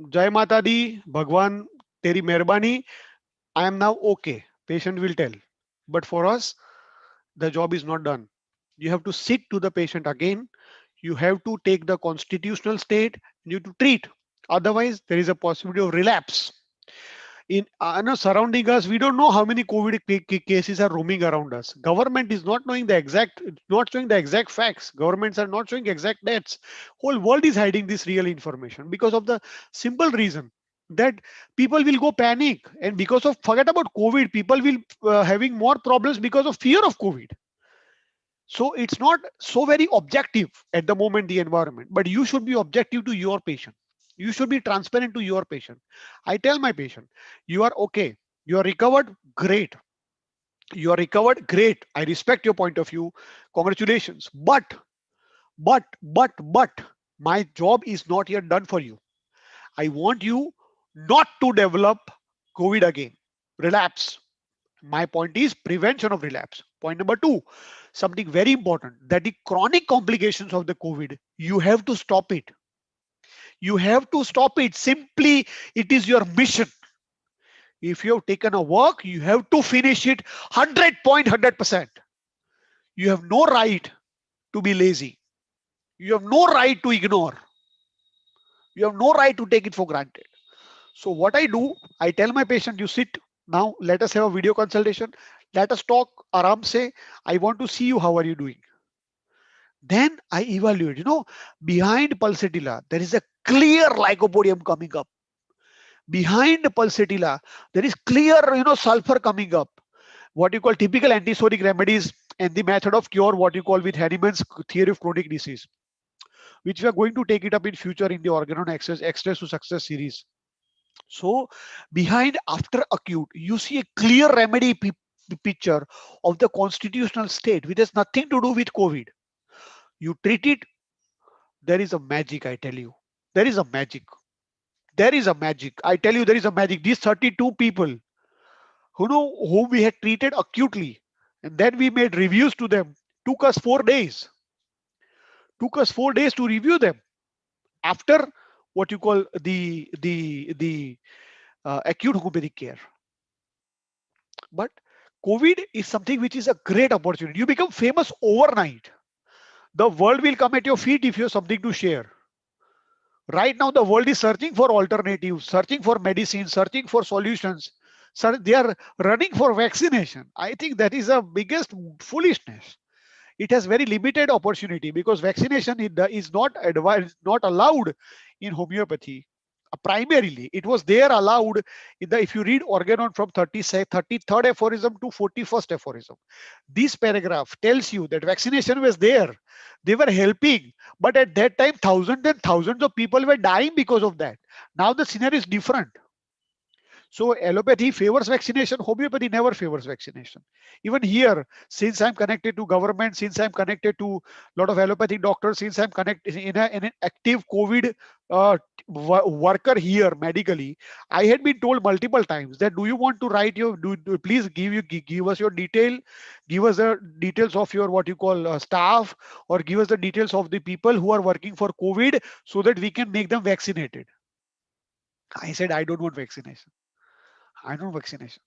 Jai Mata Di, Bhagwan, Teri Mehrbani, I am now okay. Patient will tell. But for us, the job is not done. You have to sit to the patient again. You have to take the constitutional state, you to treat. Otherwise, there is a possibility of relapse. In surrounding us, we don't know how many COVID cases are roaming around us. Government is not knowing the exact, not showing the exact facts. Governments are not showing exact deaths. Whole world is hiding this real information because of the simple reason that people will go panic, and because of, forget about COVID, people will having more problems because of fear of COVID. So it's not so very objective at the moment, the environment, but you should be objective to your patient. You should be transparent to your patient. I tell my patient, you are okay. You are recovered. Great. You are recovered. Great. I respect your point of view. Congratulations. But my job is not yet done for you. I want you not to develop COVID again. Relapse. My point is prevention of relapse. Point number two, something very important, that the chronic complications of the COVID, you have to stop it. You have to stop it. Simply, it is your mission. If you have taken a work, you have to finish it 100%. You have no right to be lazy. You have no right to ignore. You have no right to take it for granted. So what I do, I tell my patient, you sit now, let us have a video consultation. Let us talk aram se. I want to see you. How are you doing? Then I evaluate, behind pulsatilla, there is a clear lycopodium coming up. Behind pulsatilla, there is clear, sulfur coming up. What you call typical antisoric remedies and the method of cure, what you call with Hahnemann's theory of chronic disease, which we are going to take it up in future in the Organon Access to Success series. So behind after acute, you see a clear remedy picture of the constitutional state, which has nothing to do with COVID. You treat it, there is a magic, I tell you. There is a magic. There is a magic. I tell you, there is a magic. These 32 people, whom we had treated acutely, and then we made reviews to them. Took us 4 days. Took us 4 days to review them after what you call the acute homeopathic care. But COVID is something which is a great opportunity. You become famous overnight. The world will come at your feet if you have something to share. Right now, the world is searching for alternatives, searching for medicine, searching for solutions. So they are running for vaccination. I think that is the biggest foolishness. It has very limited opportunity because vaccination is not advised, not allowed in homeopathy. Primarily, it was there allowed in the, if you read Organon from 33rd aphorism to 41st aphorism, this paragraph tells you that vaccination was there. They were helping, but at that time, thousands and thousands of people were dying because of that. Now the scenario is different. So allopathy favors vaccination, homeopathy never favors vaccination. Even here, since I'm connected to government, since I'm connected to a lot of allopathic doctors, since I'm connected in an active COVID worker here medically, I had been told multiple times that do you want to write your, please give us your detail, give us the details of your what you call staff, or give us the details of the people who are working for COVID so that we can make them vaccinated. I said, I don't want vaccination. I don't vaccination.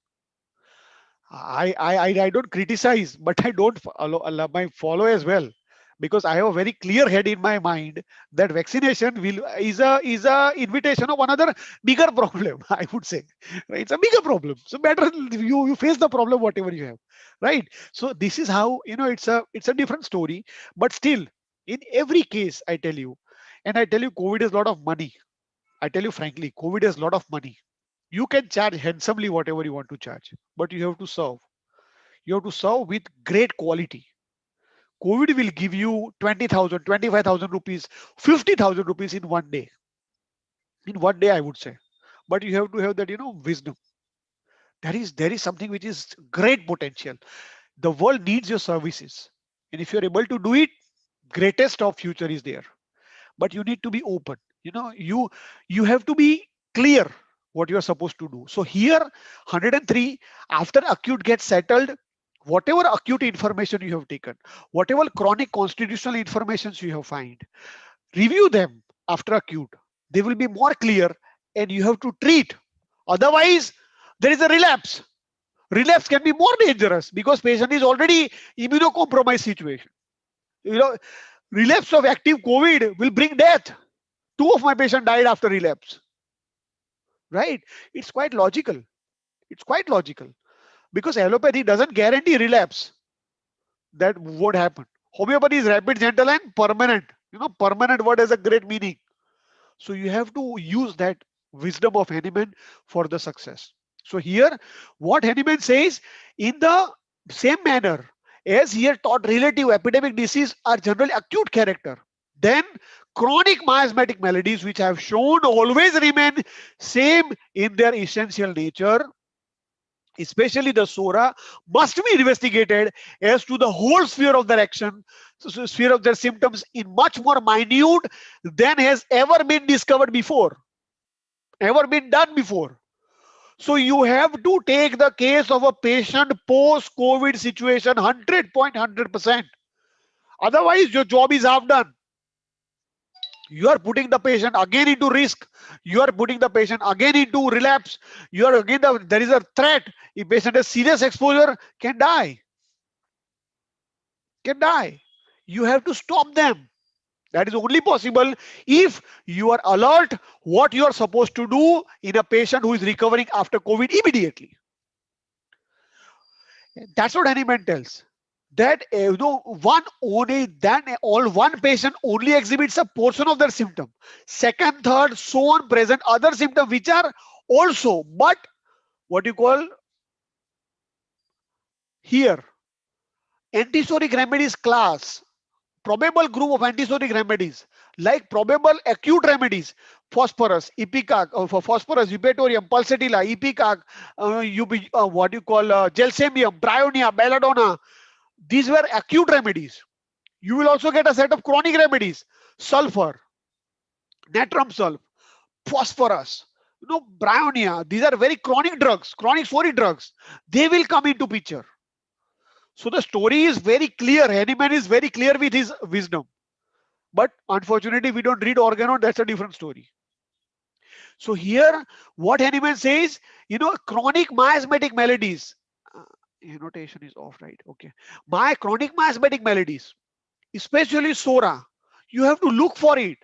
I don't criticize, but I don't follow my follow as well, because I have a very clear head in my mind that vaccination will is a invitation of another bigger problem. I would say, right? It's a bigger problem. So better you face the problem whatever you have, right? So this is how it's a different story, but still in every case I tell you, and I tell you, COVID is a lot of money. I tell you frankly, COVID is a lot of money. You can charge handsomely whatever you want to charge, but you have to serve. You have to serve with great quality. COVID will give you 20,000, 25,000 rupees, 50,000 rupees in one day. In one day, I would say. But you have to have that, wisdom. There is something which is great potential. The world needs your services. And if you're able to do it, greatest of future is there. But you need to be open. You have to be clear what you're supposed to do. So here, 103, after acute gets settled, whatever acute information you have taken, whatever chronic constitutional informations you have find, review them after acute. They will be more clear and you have to treat. Otherwise, there is a relapse. Relapse can be more dangerous because patient is already immunocompromised situation. You know, relapse of active COVID will bring death. Two of my patients died after relapse, right? It's quite logical. It's quite logical because allopathy doesn't guarantee relapse. That won't happen. Homeopathy is rapid, gentle, and permanent. Permanent word has a great meaning. So you have to use that wisdom of Hahnemann for the success. So here, what Hahnemann says, in the same manner as he had taught relative epidemic disease are generally acute character, then chronic miasmatic maladies, which I have shown always remain same in their essential nature, especially the SORA, must be investigated as to the whole sphere of their action, sphere of their symptoms in much more minute than has ever been discovered before, ever been done before. So you have to take the case of a patient post-COVID situation 100.100%. Otherwise, your job is half done. You are putting the patient again into risk. You are putting the patient again into relapse. You are again, there is a threat. If patient has serious exposure, can die. Can die. You have to stop them. That is only possible if you are alert what you are supposed to do in a patient who is recovering after COVID immediately. That's what Hahnemann tells. That one patient only exhibits a portion of their symptom. Second, third, so on present other symptoms which are also, but what you call here, antisoric remedies class, probable group of antisoric remedies, like probable acute remedies, phosphorus, ipecac, for phosphorus, eupatorium, pulsatilla, ipecac, what you call gelsemium, bryonia, belladonna. These were acute remedies. You will also get a set of chronic remedies: sulfur, natrum sulf, phosphorus, bryonia. These are very chronic drugs, chronic sorry drugs. They will come into picture. So the story is very clear. Handyman is very clear with his wisdom. But unfortunately, we don't read organon. That's a different story. So here, what Handyman says, chronic miasmatic maladies. Uh, Annotation is off, right? Okay. My chronic miasmatic maladies, especially Sora, you have to look for it.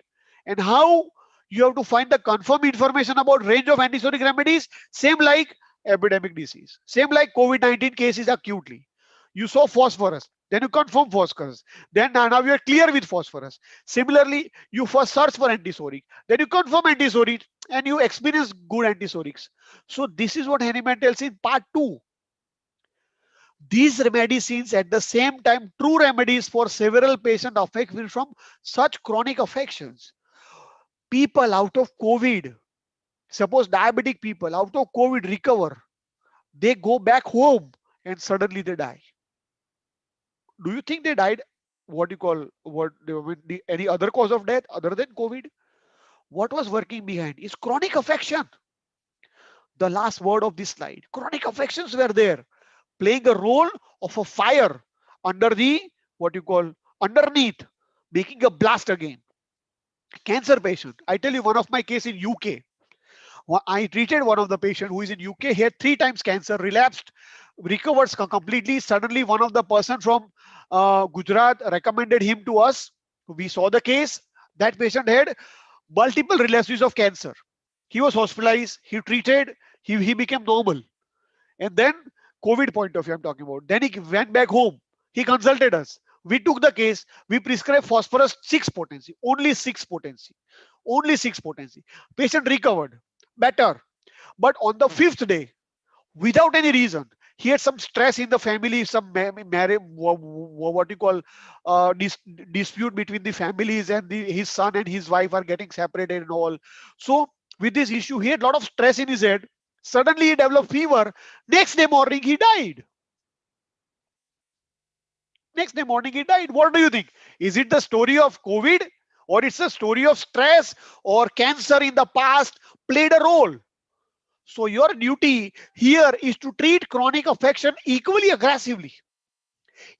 And how you have to find the confirmed information about range of antisoric remedies, same like epidemic disease, same like COVID-19 cases acutely. You saw phosphorus, then you confirm phosphorus. Then now you are clear with phosphorus. Similarly, you first search for antisoric, then you confirm antisoric, and you experience good antisorics. So this is what Hahnemann tells in part 2. These medicines at the same time true remedies for several patients affected from such chronic affections. People out of COVID, suppose diabetic people out of COVID recover, they go back home and suddenly they die. Do you think they died? What you call any other cause of death other than COVID? What was working behind is chronic affection. The last word of this slide. Chronic affections were there, playing a role of a fire under the what you call underneath, making a blast again. Cancer patient. I tell you one of my case in UK. I treated one of the patient who is in UK. He had 3 times cancer, relapsed, recovered completely. Suddenly, one of the person from Gujarat recommended him to us. We saw the case. That patient had multiple relapses of cancer. He was hospitalized. He treated. He became normal. And then COVID point of view I'm talking about. Then he went back home. He consulted us. We took the case. We prescribed phosphorus 6 potency, only 6 potency, only 6 potency. Patient recovered, better. But on the 5th day, without any reason, he had some stress in the family, some marriage, what you call dispute between the families, and his son and his wife are getting separated and all. So with this issue, he had a lot of stress in his head. Suddenly he developed fever. Next day morning he died. Next day morning he died. What do you think? Is it the story of COVID, or it's a story of stress, or cancer in the past played a role? So your duty here is to treat chronic affection equally aggressively,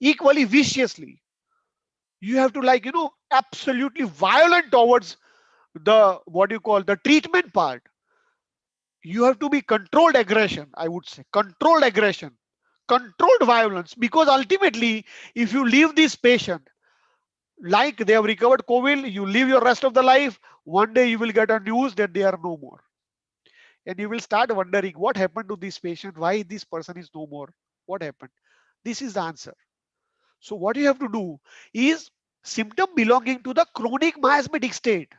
equally viciously. You have to absolutely violent towards the what you call the treatment part. You have to be controlled aggression, I would say, controlled aggression, controlled violence, because ultimately, if you leave this patient like they have recovered COVID, you live your rest of the life. One day you will get a news that they are no more. And you will start wondering what happened to this patient, why this person is no more, what happened. This is the answer. So what you have to do is symptom belonging to the chronic miasmatic state,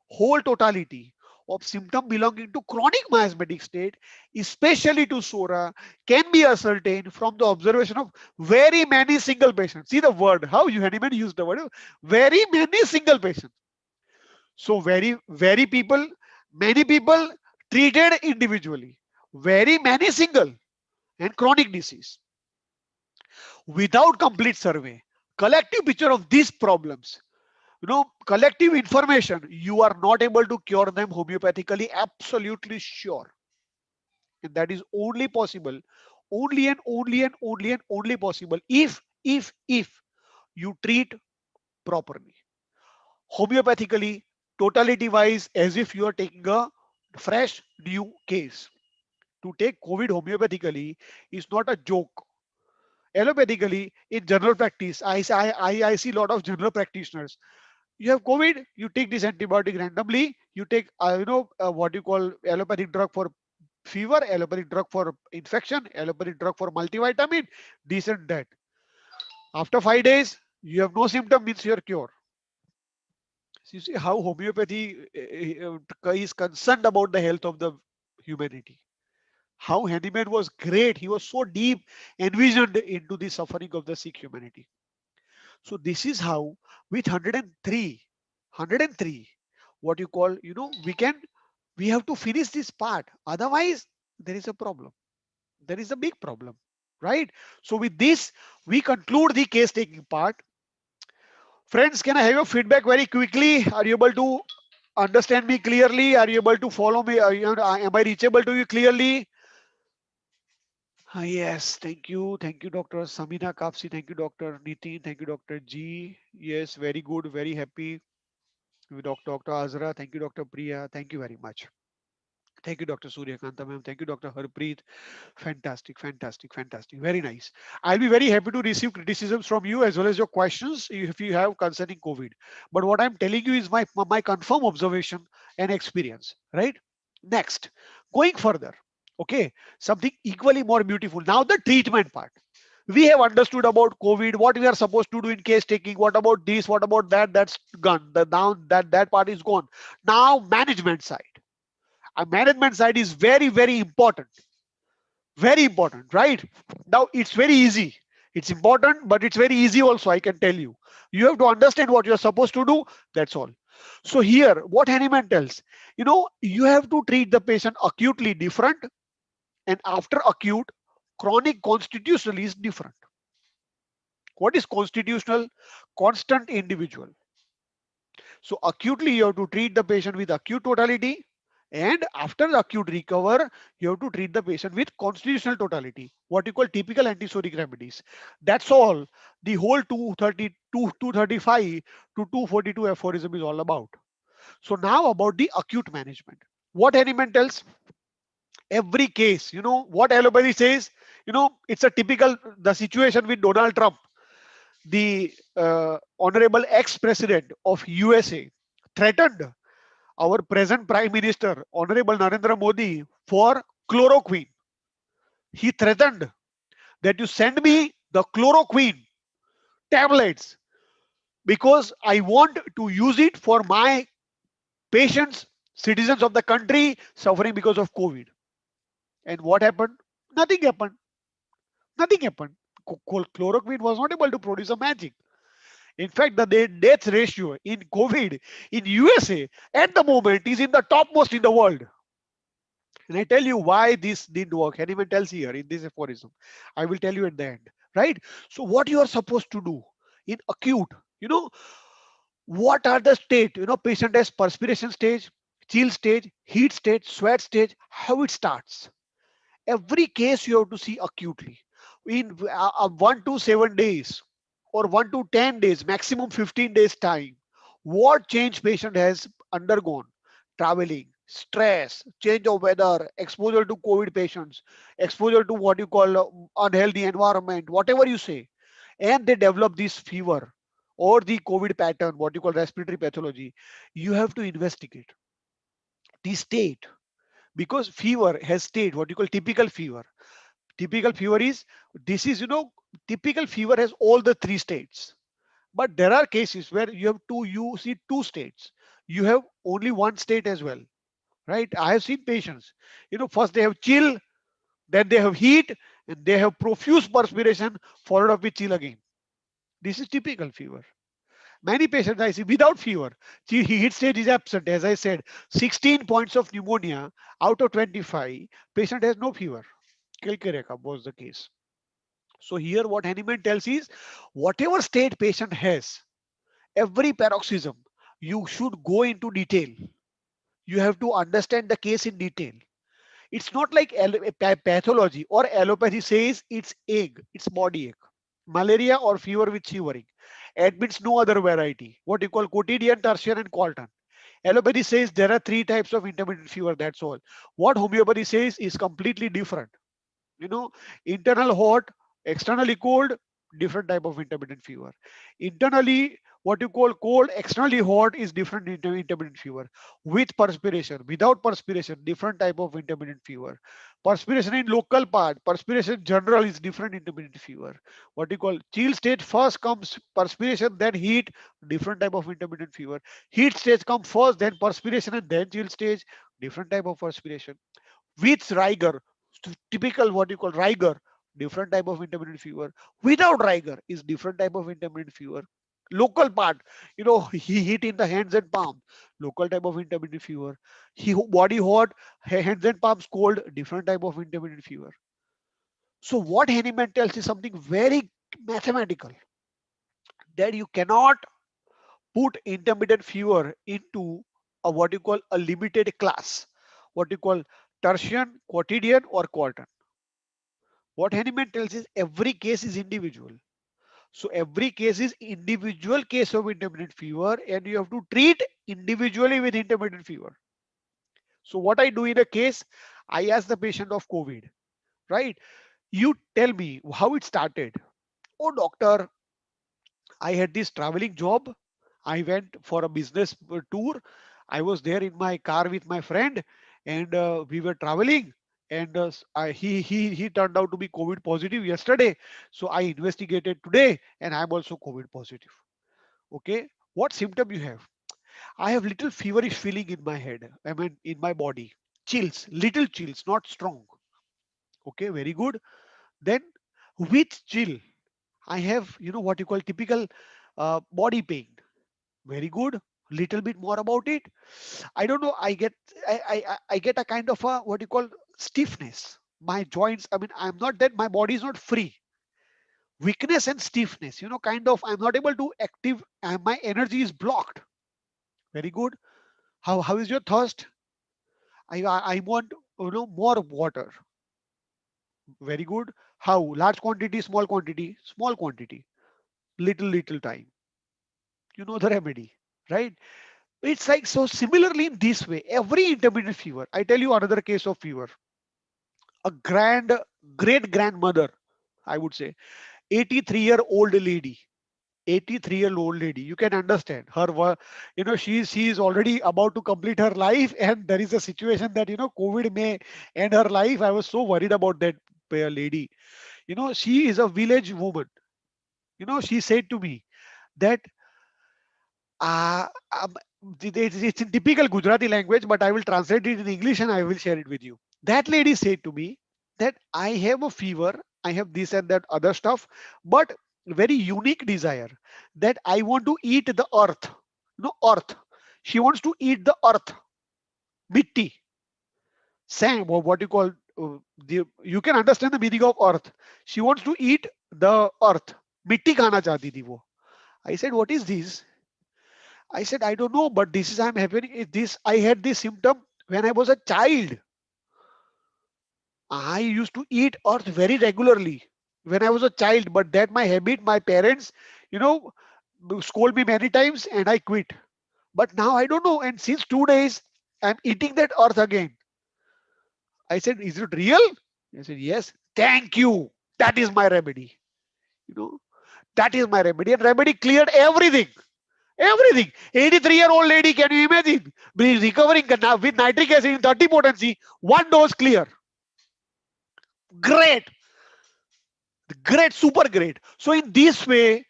whole totality of symptom belonging to chronic miasmatic state, especially to SORA, can be ascertained from the observation of very many single patients. See the word, how you had even used the word, very many single patients. So very people, many people treated individually, very many single and chronic disease. Without complete survey, collective picture of these problems, collective information, you are not able to cure them homeopathically, absolutely sure. And that is only possible, only and only and only and only possible if you treat properly. Homeopathically, totality wise, as if you are taking a fresh new case. To take COVID homeopathically is not a joke. Allopathically, in general practice, I see a lot of general practitioners. You have COVID, you take this antibiotic randomly. You take, what you call allopathic drug for fever, allopathic drug for infection, allopathic drug for multivitamin, this and that. After 5 days, you have no symptom, means you're cured. So you see how homeopathy is concerned about the health of the humanity. How Hahnemann was great. He was so deep envisioned into the suffering of the sick humanity. So this is how with 103, what you call, we have to finish this part. Otherwise, there is a problem. There is a big problem, right? So with this, we conclude the case taking part. Friends, can I have your feedback very quickly? Are you able to Understand me clearly? Are you able to follow me? Am I reachable to you clearly? Yes, thank you, Dr. Samina Kapsi, thank you, Dr. Nitin, thank you, Dr. G. Yes, very good, very happy with Dr. Azra, thank you, Dr. Priya, thank you very much. Thank you, Dr. Suryakanta ma'am. Thank you, Dr. Harpreet. Fantastic, fantastic, fantastic. Very nice. I'll be very happy to receive criticisms from you as well as your questions if you have concerning COVID. But what I'm telling you is my confirmed observation and experience. Right? Next, going further. Okay, something equally more beautiful. Now the treatment part. We have understood about COVID, what we are supposed to do in case taking. What about this? What about that? That's gone. Now that part is gone. Now management side. A management side is very important, right? Now it's very easy, it's important, but it's very easy also. I can tell you, you have to understand what you're supposed to do. That's all. So here what Hahnemann tells, you have to treat the patient acutely different, and after acute, chronic constitutionally is different. What is constitutional? Constant individual. So acutely, you have to treat the patient with acute totality, and after the acute recover, you have to treat the patient with constitutional totality, what you call typical antisodic remedies. That's all. The whole 235 to 242 aphorism is all about. So now about the acute management. What Hahnemann tells, every case, what allopathy says, it's a typical the situation with Donald Trump, the honorable ex-president of USA, threatened our present Prime Minister, Honorable Narendra Modi, for chloroquine. He threatened that you send me the chloroquine tablets because I want to use it for my patients, citizens of the country suffering because of COVID. And what happened? Nothing happened. Nothing happened. Chloroquine was not able to produce a magic. In fact, the death ratio in COVID in USA at the moment is in the topmost in the world. And I tell you why this didn't work. And even tells here in this aphorism. I will tell you at the end. Right? So what you are supposed to do in acute, you know, what are the state? Patient has perspiration stage, chill stage, heat stage, sweat stage, how it starts. Every case you have to see acutely in 1 to 7 days or 1 to 10 days, maximum 15 days time. What change patient has undergone? Traveling, stress, change of weather, exposure to COVID patients, exposure to what you call unhealthy environment, whatever you say, and they develop this fever or the COVID pattern, what you call respiratory pathology. You have to investigate the state, because fever has state, what you call typical fever. Typical fever is, this is, typical fever has all the three states. But there are cases where you see two states. You have only one state as well, right? I have seen patients, first they have chill, then they have heat, and they have profuse perspiration followed up with chill again. This is typical fever. Many patients I see without fever, heat stage is absent. As I said, 16 points of pneumonia out of 25, patient has no fever. Kilkereka was the case. So here what Hahnemann tells is, whatever state patient has, every paroxysm, you should go into detail. You have to understand the case in detail. It's not like pathology or allopathy says it's ache, it's body ache. Malaria or fever with shivering admits no other variety. What you call quotidian, tertiary, and qualton. Allopathy says there are three types of intermittent fever. That's all. What homeopathy says is completely different. you know Internal hot, externally cold, different type of intermittent fever. Internally what you call cold, externally hot is different intermittent fever. With perspiration, without perspiration, different type of intermittent fever. Perspiration in local part, perspiration general is different intermittent fever. What you call chill state, first comes perspiration then heat, different type of intermittent fever. Heat stage come first, then perspiration, and then chill stage, different type of perspiration. With rigor, typical what you call rigor, different type of intermittent fever. Without rigor is different type of intermittent fever. Local part, he hit in the hands and palm, local type of intermittent fever. He body hot, hands and palms cold, different type of intermittent fever. So what Hahnemann tells is something very mathematical, that you cannot put intermittent fever into a what you call a limited class, what you call tertian, quotidian, or quartan. What Hahnemann tells is every case is individual. So every case is individual case of intermittent fever, and you have to treat individually with intermittent fever. So what I do in a case, I ask the patient of COVID, right? You tell me how it started. Oh, doctor, I had this traveling job. I went for a business tour. I was there in my car with my friend, and we were traveling. And he turned out to be COVID positive yesterday. So I investigated today, and I'm also COVID positive. Okay, what symptom you have? I have little feverish feeling in my head. I mean, in my body, chills, little chills, not strong. Okay, very good. Then with chill, I have, what you call typical body pain. Very good. Little bit more about it. I don't know. I get a kind of a what you call stiffness. My joints. I mean, I'm not that. My body is not free. Weakness and stiffness. Kind of. I'm not able to active. And my energy is blocked. Very good. How is your thirst? I want more water. Very good. How? Large quantity, small quantity, small quantity. Little time. You know the remedy, right? It's like so similarly in this way, every intermittent fever. I tell you another case of fever. A great grandmother, I would say, 83-year-old lady. 83-year-old lady. You can understand her. She is already about to complete her life, and there is a situation that COVID may end her life. I was so worried about that lady. She is a village woman. She said to me that Uh, um, it's in typical Gujarati language, but I will translate it in English and I will share it with you. That lady said to me that I have a fever, I have this and that other stuff, but very unique desire that I want to eat the earth. No, earth. She wants to eat the earth, mitti, sand, or what you call, you can understand the meaning of earth. She wants to eat the earth. Mitti khana chahti thi wo. I said, what is this? I said, I don't know, but this is I'm having this. I had this symptom when I was a child. I used to eat earth very regularly when I was a child, but that my habit, my parents, you know, scold me many times and I quit. But now I don't know. And since 2 days, I'm eating that earth again. I said, is it real? I said, yes. Thank you. That is my remedy. You know, that is my remedy. And remedy cleared everything. Everything. 83-year-old lady, can you imagine? Recovering with nitric acid in 30 potency, one dose clear. Great. Great, super great. So in this way,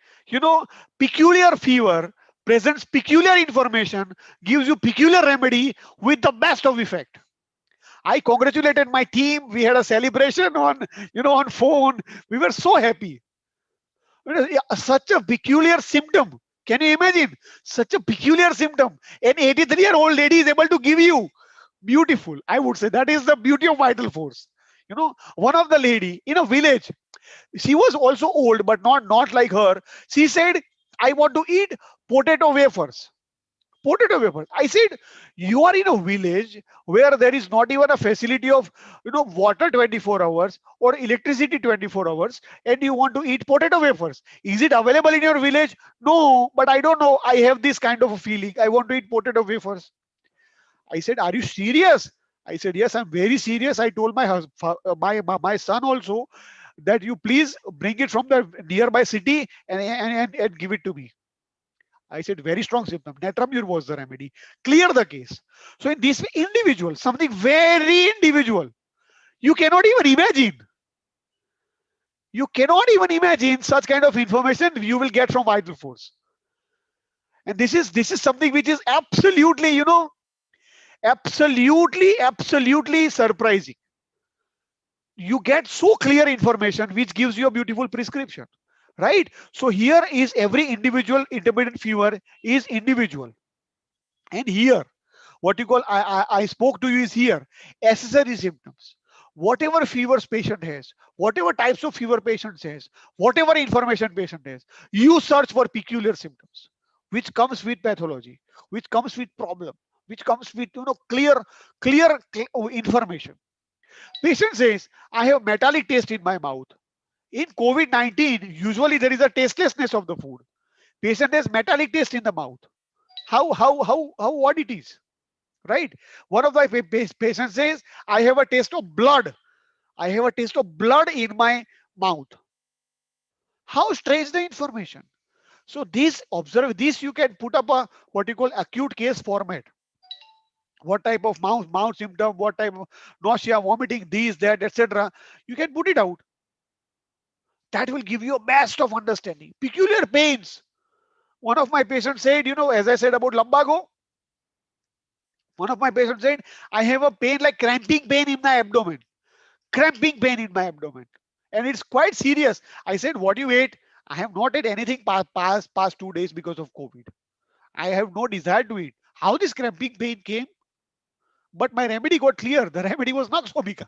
peculiar fever presents peculiar information, gives you peculiar remedy with the best of effect. I congratulated my team. We had a celebration on phone. We were so happy. Such a peculiar symptom. Can you imagine? Such a peculiar symptom. An 83-year-old lady is able to give you. Beautiful. I would say that is the beauty of vital force. One of the lady in a village, she was also old, but not like her. She said, I want to eat potato wafers. Potato wafers. I said, you are in a village where there is not even a facility of water 24 hours or electricity 24 hours, and you want to eat potato wafers. Is it available in your village? No, but I don't know. I have this kind of a feeling. I want to eat potato wafers. I said, are you serious? I said, yes, I'm very serious. I told my husband, my son also, that you please bring it from the nearby city and give it to me. I said, very strong symptom. Natramur was the remedy. Clear the case. So in this way, individual, something very individual. You cannot even imagine. You cannot even imagine such kind of information you will get from vital force. And this is something which is absolutely, absolutely surprising. You get so clear information which gives you a beautiful prescription, right? So here is every individual intermittent fever is individual. And here, what you call I spoke to you is here accessory symptoms. Whatever fevers patient has, whatever types of fever patient has, whatever information patient has, you search for peculiar symptoms which comes with pathology, which comes with problem, which comes with clear information. Patient says, I have metallic taste in my mouth. In COVID-19, usually there is a tastelessness of the food. Patient has metallic taste in the mouth. How what it is, right? One of my patients says, I have a taste of blood. I have a taste of blood in my mouth. How strange the information. So this, observe this, you can put up a what you call acute case format. What type of mouth symptom, what type of nausea, vomiting, these, that, etc. You can put it out. That will give you a best of understanding. Peculiar pains. One of my patients said, as I said about lumbago, one of my patients said, I have a pain like cramping pain in my abdomen. Cramping pain in my abdomen. And it's quite serious. I said, what you ate? I have not ate anything past 2 days because of COVID. I have no desire to eat. How this cramping pain came? But my remedy got clear. The remedy was Noxomica.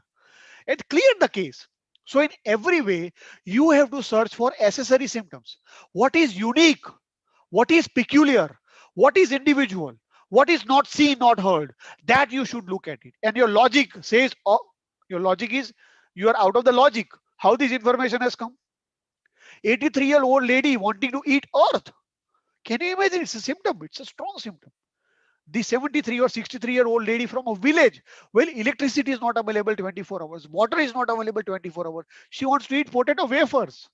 It cleared the case. So in every way, you have to search for accessory symptoms. What is unique? What is peculiar? What is individual? What is not seen, not heard? That you should look at it. And your logic says, oh, your logic is you are out of the logic. How this information has come? 83-year-old lady wanting to eat earth. Can you imagine? It's a symptom. It's a strong symptom. The 73 or 63-year-old lady from a village, well, electricity is not available 24 hours. Water is not available 24 hours. She wants to eat potato wafers.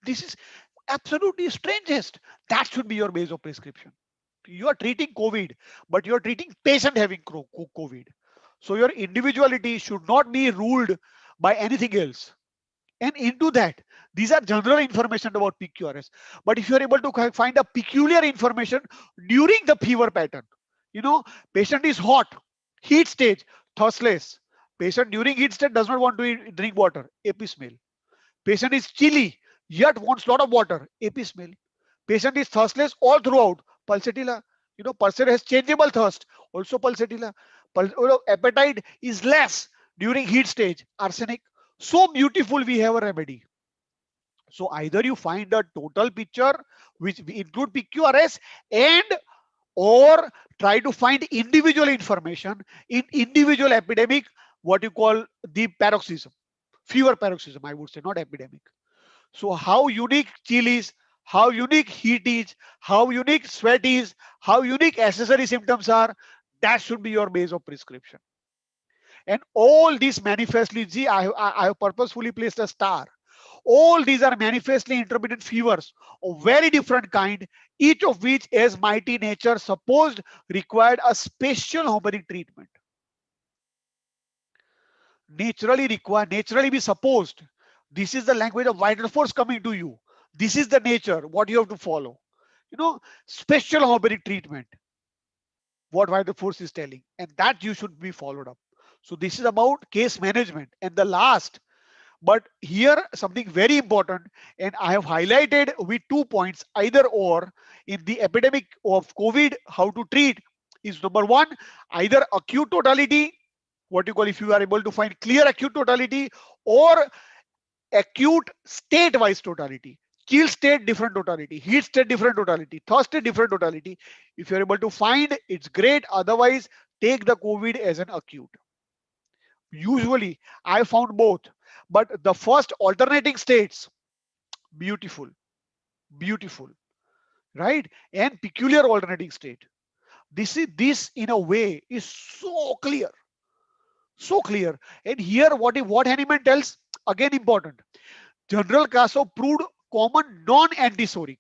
This is absolutely strangest. That should be your base of prescription. You are treating COVID, but you are treating patient having COVID. So your individuality should not be ruled by anything else. And into that, these are general information about PQRS. But if you are able to find a peculiar information during the fever pattern, patient is hot, heat stage, thirstless. Patient during heat stage does not want to drink water, AP smell. Patient is chilly, yet wants lot of water, AP smell. Patient is thirstless all throughout, pulsatilla. Pulsar has changeable thirst, also pulsatilla. Appetite is less during heat stage, arsenic. So beautiful, we have a remedy. So either you find a total picture which include PQRS and or try to find individual information in individual epidemic, what you call the paroxysm, fever paroxysm, I would say, not epidemic. So how unique chill is, how unique heat is, how unique sweat is, how unique accessory symptoms are, that should be your base of prescription. And all these manifestly, see, I have purposefully placed a star. All these are manifestly intermittent fevers of very different kind, each of which, as mighty nature supposed, required a special homeopathic treatment. Naturally be supposed. This is the language of vital force coming to you. This is the nature, what you have to follow. Special homeopathic treatment, what vital force is telling, and that you should be followed up. So this is about case management. And the last, but here something very important, and I have highlighted with 2 points, either or. In the epidemic of COVID, how to treat is number one, either acute totality, what you call, if you are able to find clear acute totality, or acute state-wise totality. Chill state, different totality. Heat state, different totality. Thirst state, different totality. If you're able to find, it's great. Otherwise, take the COVID as an acute. Usually, I found both. But the first alternating states, beautiful, beautiful, right? And peculiar alternating state. This in a way is so clear, so clear. And here, what Hahnemann tells, again important. General Krasov proved common non-antisoric.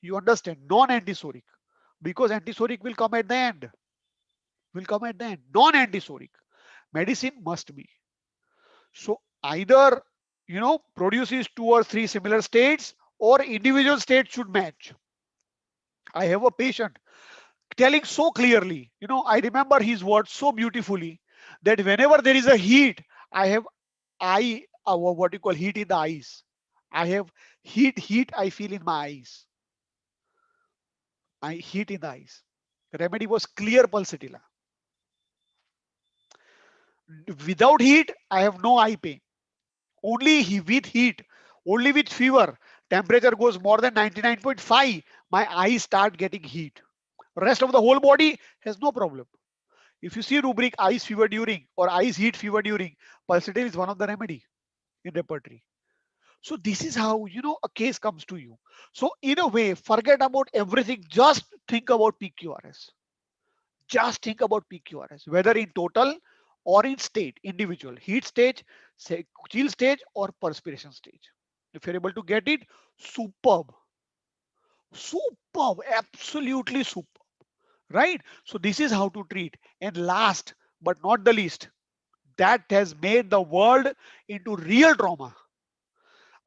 You understand? Non-antisoric. Because antisoric will come at the end. Will come at the end. Non-antisoric. Medicine must be. So either, produces 2 or 3 similar states, or individual states should match. I have a patient telling so clearly, I remember his words so beautifully, that whenever there is a heat, I have what you call heat in the eyes. I have heat I feel in my eyes. I heat in the eyes. The remedy was clear pulsatilla. Without heat, I have no eye pain. Only with heat, only with fever, temperature goes more than 99.5, my eyes start getting heat. Rest of the whole body has no problem. If you see rubric ice fever during or ice heat fever during, pulsatile is one of the remedy in repertory. So this is how a case comes to you. So in a way, forget about everything. Just think about PQRS. Just think about PQRS, whether in total or in state, individual, heat stage, say, chill stage, or perspiration stage. If you're able to get it, superb, superb, absolutely superb, right? So this is how to treat. And last but not the least, that has made the world into real trauma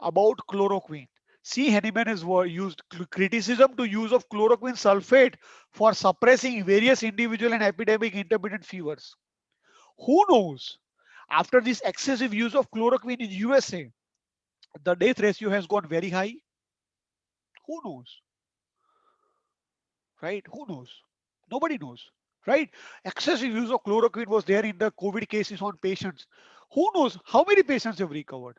about chloroquine. See, Henneman has used criticism to use of chloroquine sulfate for suppressing various individual and epidemic intermittent fevers. Who knows? After this excessive use of chloroquine in USA, the death ratio has gone very high. Who knows? Right? Who knows? Nobody knows. Right? Excessive use of chloroquine was there in the COVID cases on patients. Who knows how many patients have recovered?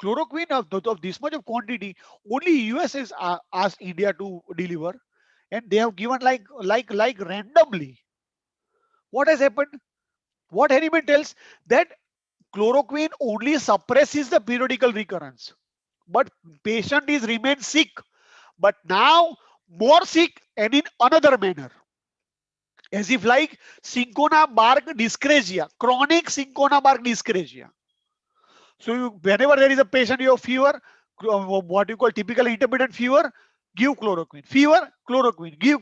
Chloroquine of this much of quantity, only US has asked India to deliver, and they have given like randomly. What has happened? What Haniman tells that chloroquine only suppresses the periodical recurrence, but patient is remain sick, but now more sick and in another manner, as if like Cinchona bark dyscrasia, chronic Cinchona bark dyscrasia. So whenever there is a patient you have fever, what you call typical intermittent fever, give chloroquine. Fever, chloroquine. Give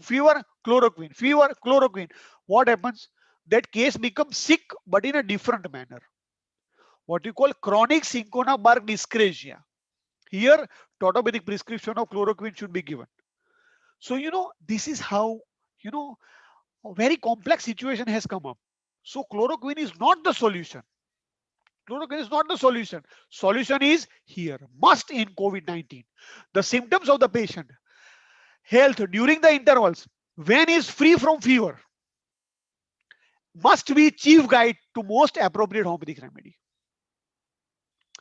fever, chloroquine. Fever, chloroquine. What happens? That case becomes sick, but in a different manner. What you call chronic Cinchona bark dyscrasia. Here, tautopathic's prescription of chloroquine should be given. So this is how a very complex situation has come up. So chloroquine is not the solution. Chloroquine is not the solution. Solution is here, must in COVID-19. The symptoms of the patient, health during the intervals, when is free from fever, must be chief guide to most appropriate homeopathic remedy.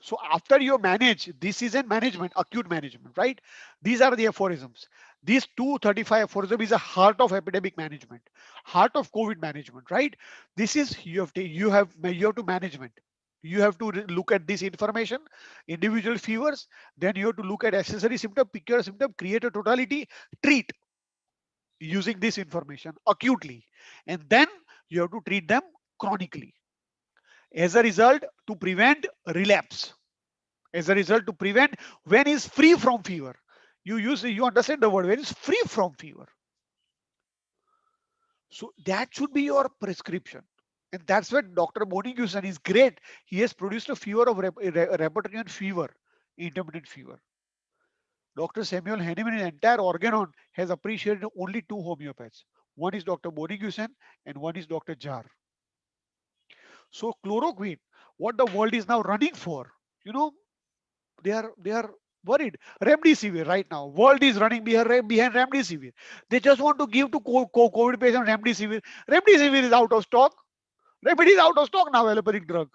So after you manage, this is in management, acute management, right? These are the aphorisms. These 235 aphorism is a heart of epidemic management, heart of COVID management, right? This is you have to management. You have to look at this information, individual fevers. Then you have to look at accessory symptom, pick your symptom, create a totality, treat using this information acutely, and then you have to treat them chronically. As a result, to prevent relapse, as a result to prevent when is free from fever, you understand the word when is free from fever. So that should be your prescription, and that's where Dr. Bonigusan is great. He has produced a fever of repertorian fever, intermittent fever. Dr. Samuel Hahnemann in entire organon has appreciated only two homeopaths. One is Dr. Bonigusan and one is Dr. Jar. So chloroquine, what the world is now running for, you know they are worried. Remdesivir right now, world is running behind Remdesivir. They just want to give to COVID patient Remdesivir. Remdesivir is out of stock. Remedy is out of stock now, allopathic drug.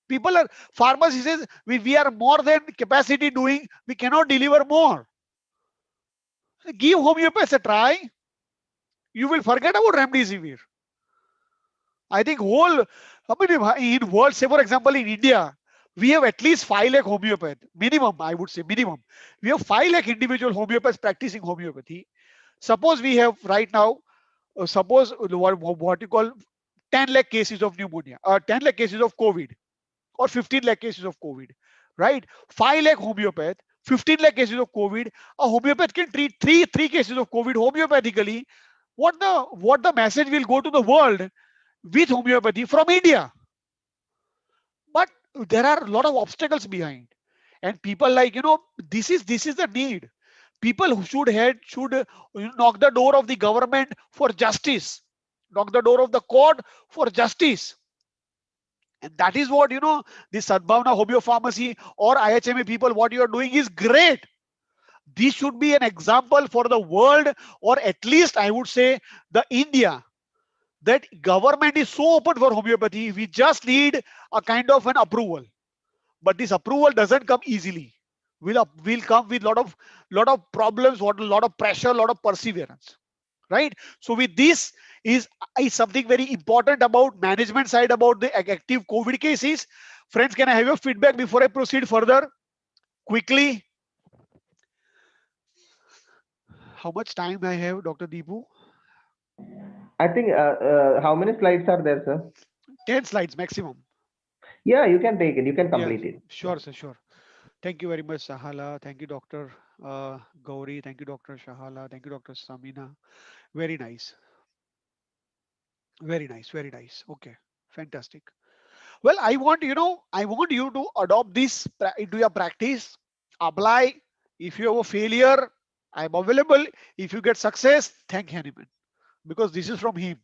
People are, pharmacy says we are more than capacity doing, we cannot deliver more. Give homeopaths a try. You will forget about Remdesivir. I think whole, I mean, in world, say for example in India, we have at least 5 lakh homeopath, minimum, I would say minimum. We have 5 lakh individual homeopaths practicing homeopathy. Suppose we have right now, suppose what you call 10 lakh cases of pneumonia, or 10 lakh cases of COVID, or 15 lakh cases of COVID, right? 5 lakh homeopath, 15 lakh cases of COVID. A homeopath can treat three cases of COVID homeopathically. What the message will go to the world with homeopathy from India? But there are a lot of obstacles behind, and people like this is the need. People who should knock the door of the government for justice, knock the door of the court for justice. And that is what the Sadbhavna Homeo Pharmacy or IHMA people, what you are doing is great. This should be an example for the world, or at least I would say the India, that government is so open for homeopathy. We just need a kind of an approval, but this approval doesn't come easily. Will come with lot of problems, what a lot of pressure, lot of perseverance. right? So with this is something very important about management side about the active COVID cases. Friends, can I have your feedback before I proceed further? Quickly, how much time I have, Dr. Deepu? I think how many slides are there, sir? 10 slides maximum. Yeah, you can take it. You can Yeah, complete it. sure, sir, sure. Thank you very much, Sahala. Thank you, Dr. Gauri. Thank you, Dr. Shahala. Thank you, Dr. Samina. Very nice. Very nice. Very nice. Okay. Fantastic. Well, I want you to adopt this into your practice. Apply. If you have a failure, I'm available. If you get success, thank Hanuman because this is from him.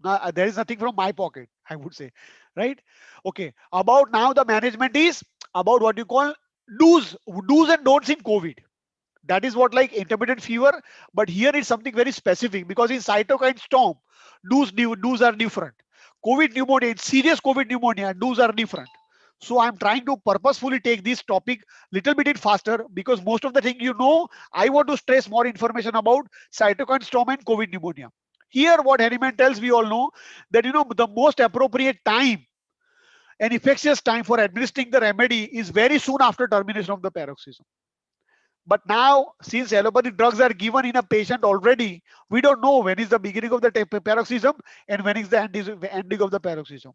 Now, there is nothing from my pocket, I would say, right? Okay. About now, the management is about what you call do's and don'ts in COVID. That is what like intermittent fever, but here is something very specific because in cytokine storm, do's are different. COVID pneumonia, in serious COVID pneumonia, do's are different. So I'm trying to purposefully take this topic little bit in faster because most of the thing I want to stress more information about cytokine storm and COVID pneumonia. Here, what Haniman tells, we all know that the most appropriate time and infectious time for administering the remedy is very soon after termination of the paroxysm. But now, since allopathic drugs are given in a patient already, we don't know when is the beginning of the paroxysm and when is the ending of the paroxysm.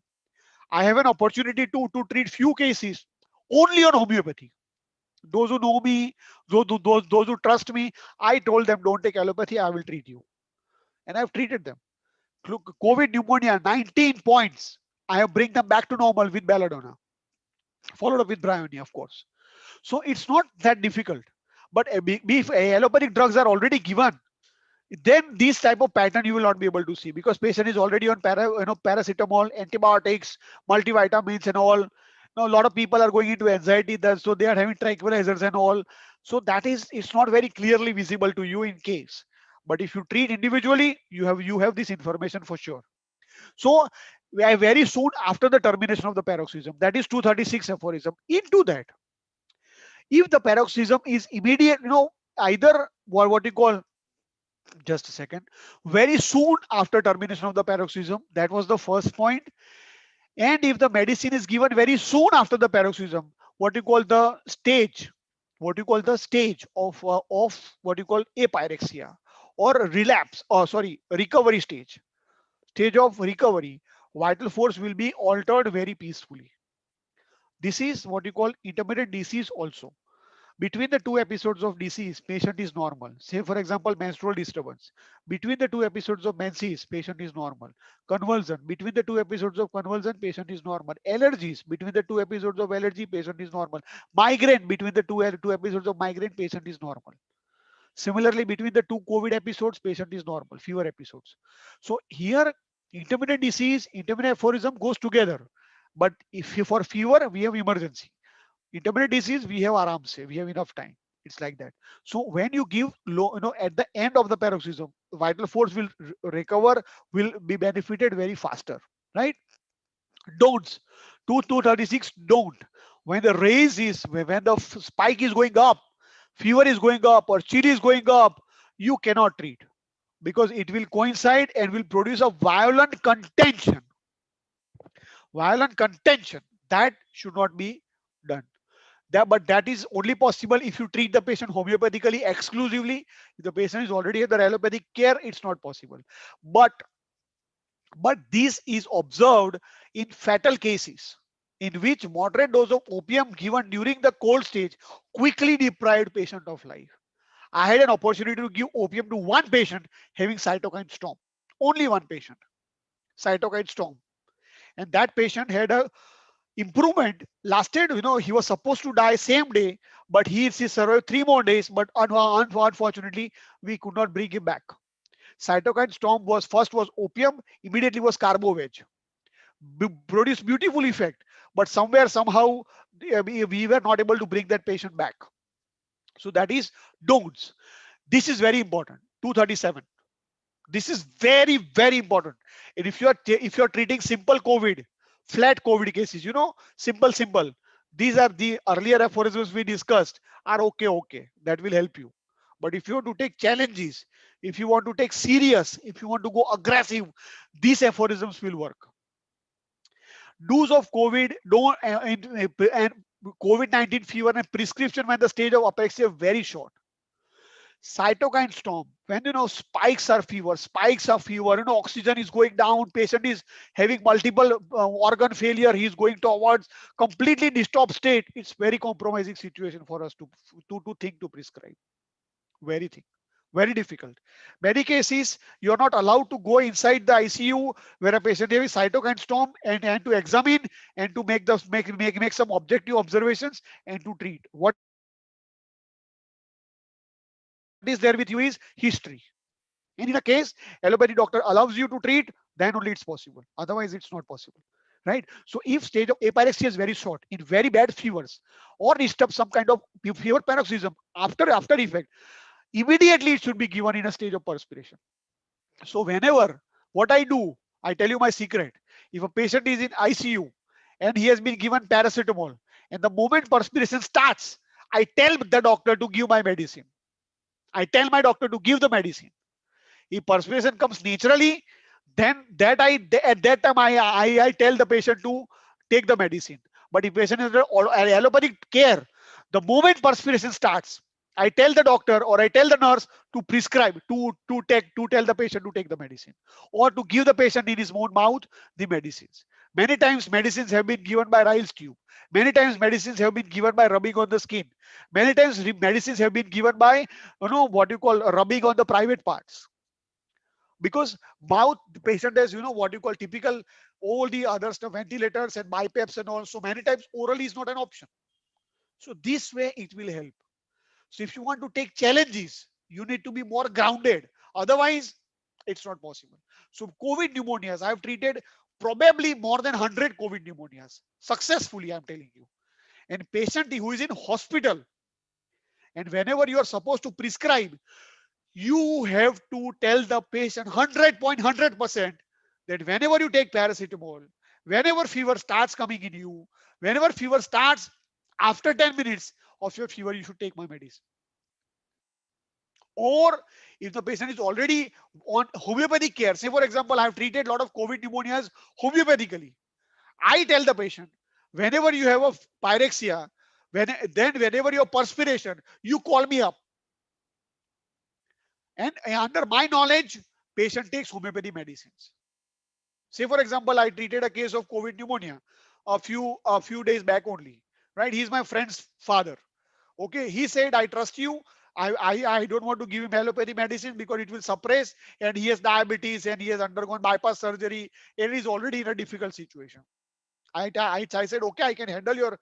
I have an opportunity to treat few cases only on homeopathy. Those who know me, those who trust me, I told them don't take allopathy, I will treat you. And I've treated them. COVID pneumonia, 19 points. I have bring them back to normal with belladonna, followed up with bryonia, of course. So it's not that difficult. But if allopathic drugs are already given, then this type of pattern you will not be able to see because patient is already on paracetamol, antibiotics, multivitamins and all. Now, a lot of people are going into anxiety, so they are having tranquilizers and all. So that is it's not very clearly visible to you in case. But if you treat individually, you have this information for sure. So we are very soon after the termination of the paroxysm, that is 236 aphorism. Into that, if the paroxysm is immediate, either what you call, just a second, very soon after termination of the paroxysm, that was the first point. And if the medicine is given very soon after the paroxysm, what you call the stage, of what you call apyrexia or relapse, or sorry, recovery stage of recovery, vital force will be altered very peacefully. This is what you call intermittent disease also. Between the two episodes of disease, patient is normal. Say, for example, menstrual disturbance. Between the two episodes of menses, patient is normal. Convulsion. Between the two episodes of convulsion, patient is normal. Allergies. Between the two episodes of allergy, patient is normal. Migraine. Between the two episodes of migraine, patient is normal. Similarly, between the two COVID episodes, patient is normal. Fever episodes. So here, intermittent disease, intermittent aphorism goes together. But if for fever, we have emergency. Intermittent disease, we have aram se, we have enough time. It's like that. So when you give low, at the end of the paroxysm, vital force will recover, will be benefited very faster, right? Don'ts. 236 don't. When the raise is, when the spike is going up, fever is going up, or chill is going up, you cannot treat because it will coincide and will produce a violent contention. Violent contention that should not be done. But that is only possible if you treat the patient homeopathically exclusively. If the patient is already under allopathic care, it's not possible. But this is observed in fatal cases in which moderate dose of opium given during the cold stage quickly deprived patient of life. I had an opportunity to give opium to one patient having cytokine storm. Only one patient, cytokine storm. And that patient had a improvement lasted, he was supposed to die same day, but he survived 3 more days, but unfortunately we could not bring him back. Cytokine storm was first was opium, immediately was carboveg, produced beautiful effect, but somewhere somehow we were not able to bring that patient back. So that is don'ts. This is very important. 237, this is very very important. And if you're treating simple COVID, flat COVID cases, simple, these are the earlier aphorisms we discussed are okay, that will help you. But if you have to take challenges, if you want to take serious, if you want to go aggressive, these aphorisms will work. Dose of COVID, don't and COVID-19 fever and prescription when the stage of apraxia very short. Cytokine storm, when spikes are fever, oxygen is going down, patient is having multiple organ failure, he's going towards completely disturbed state. It's very compromising situation for us to think to prescribe. Very thing, very difficult. Many cases you're not allowed to go inside the ICU where a patient having cytokine storm, and to examine and to make some objective observations and to treat. What is there with you is history. And in a case allopathy doctor allows you to treat, then only it's possible. Otherwise it's not possible. Right? So if stage of apyrexia is very short, in very bad fevers or disturb some kind of fever paroxysm after effect, immediately it should be given in a stage of perspiration. So whenever, what I do, I tell you my secret. If a patient is in ICU and he has been given paracetamol, and the moment perspiration starts, I tell the doctor to give my medicine. I tell my doctor to give the medicine. If perspiration comes naturally, then at that time I tell the patient to take the medicine. But if patient is an allopathic care, the moment perspiration starts, I tell the doctor or I tell the nurse to prescribe to tell the patient to take the medicine or to give the patient in his own mouth the medicines. Many times medicines have been given by Ryle's tube. Many times medicines have been given by rubbing on the skin. Many times medicines have been given by what you call rubbing on the private parts, because mouth the patient has what you call typical all the other stuff, ventilators and BiPAPs and all. So many times orally is not an option. So this way it will help. So if you want to take challenges, you need to be more grounded. Otherwise, it's not possible. So COVID pneumonias, I have treated probably more than 100 COVID pneumonias successfully, I'm telling you. And patient who is in hospital, and whenever you are supposed to prescribe, you have to tell the patient 100% that whenever you take paracetamol, whenever fever starts coming in you, whenever fever starts, after 10 minutes of your fever, you should take my medicine. Or if the patient is already on homeopathic care, say for example, I have treated a lot of COVID pneumonias homeopathically. I tell the patient, whenever you have a pyrexia, whenever your perspiration, you call me up. And under my knowledge, patient takes homeopathy medicines. Say for example, I treated a case of COVID pneumonia a few days back only. Right? He's my friend's father. Okay, he said, I trust you. I don't want to give him allopathy medicine because it will suppress, and he has diabetes and he has undergone bypass surgery and he's already in a difficult situation. I said, okay, I can handle your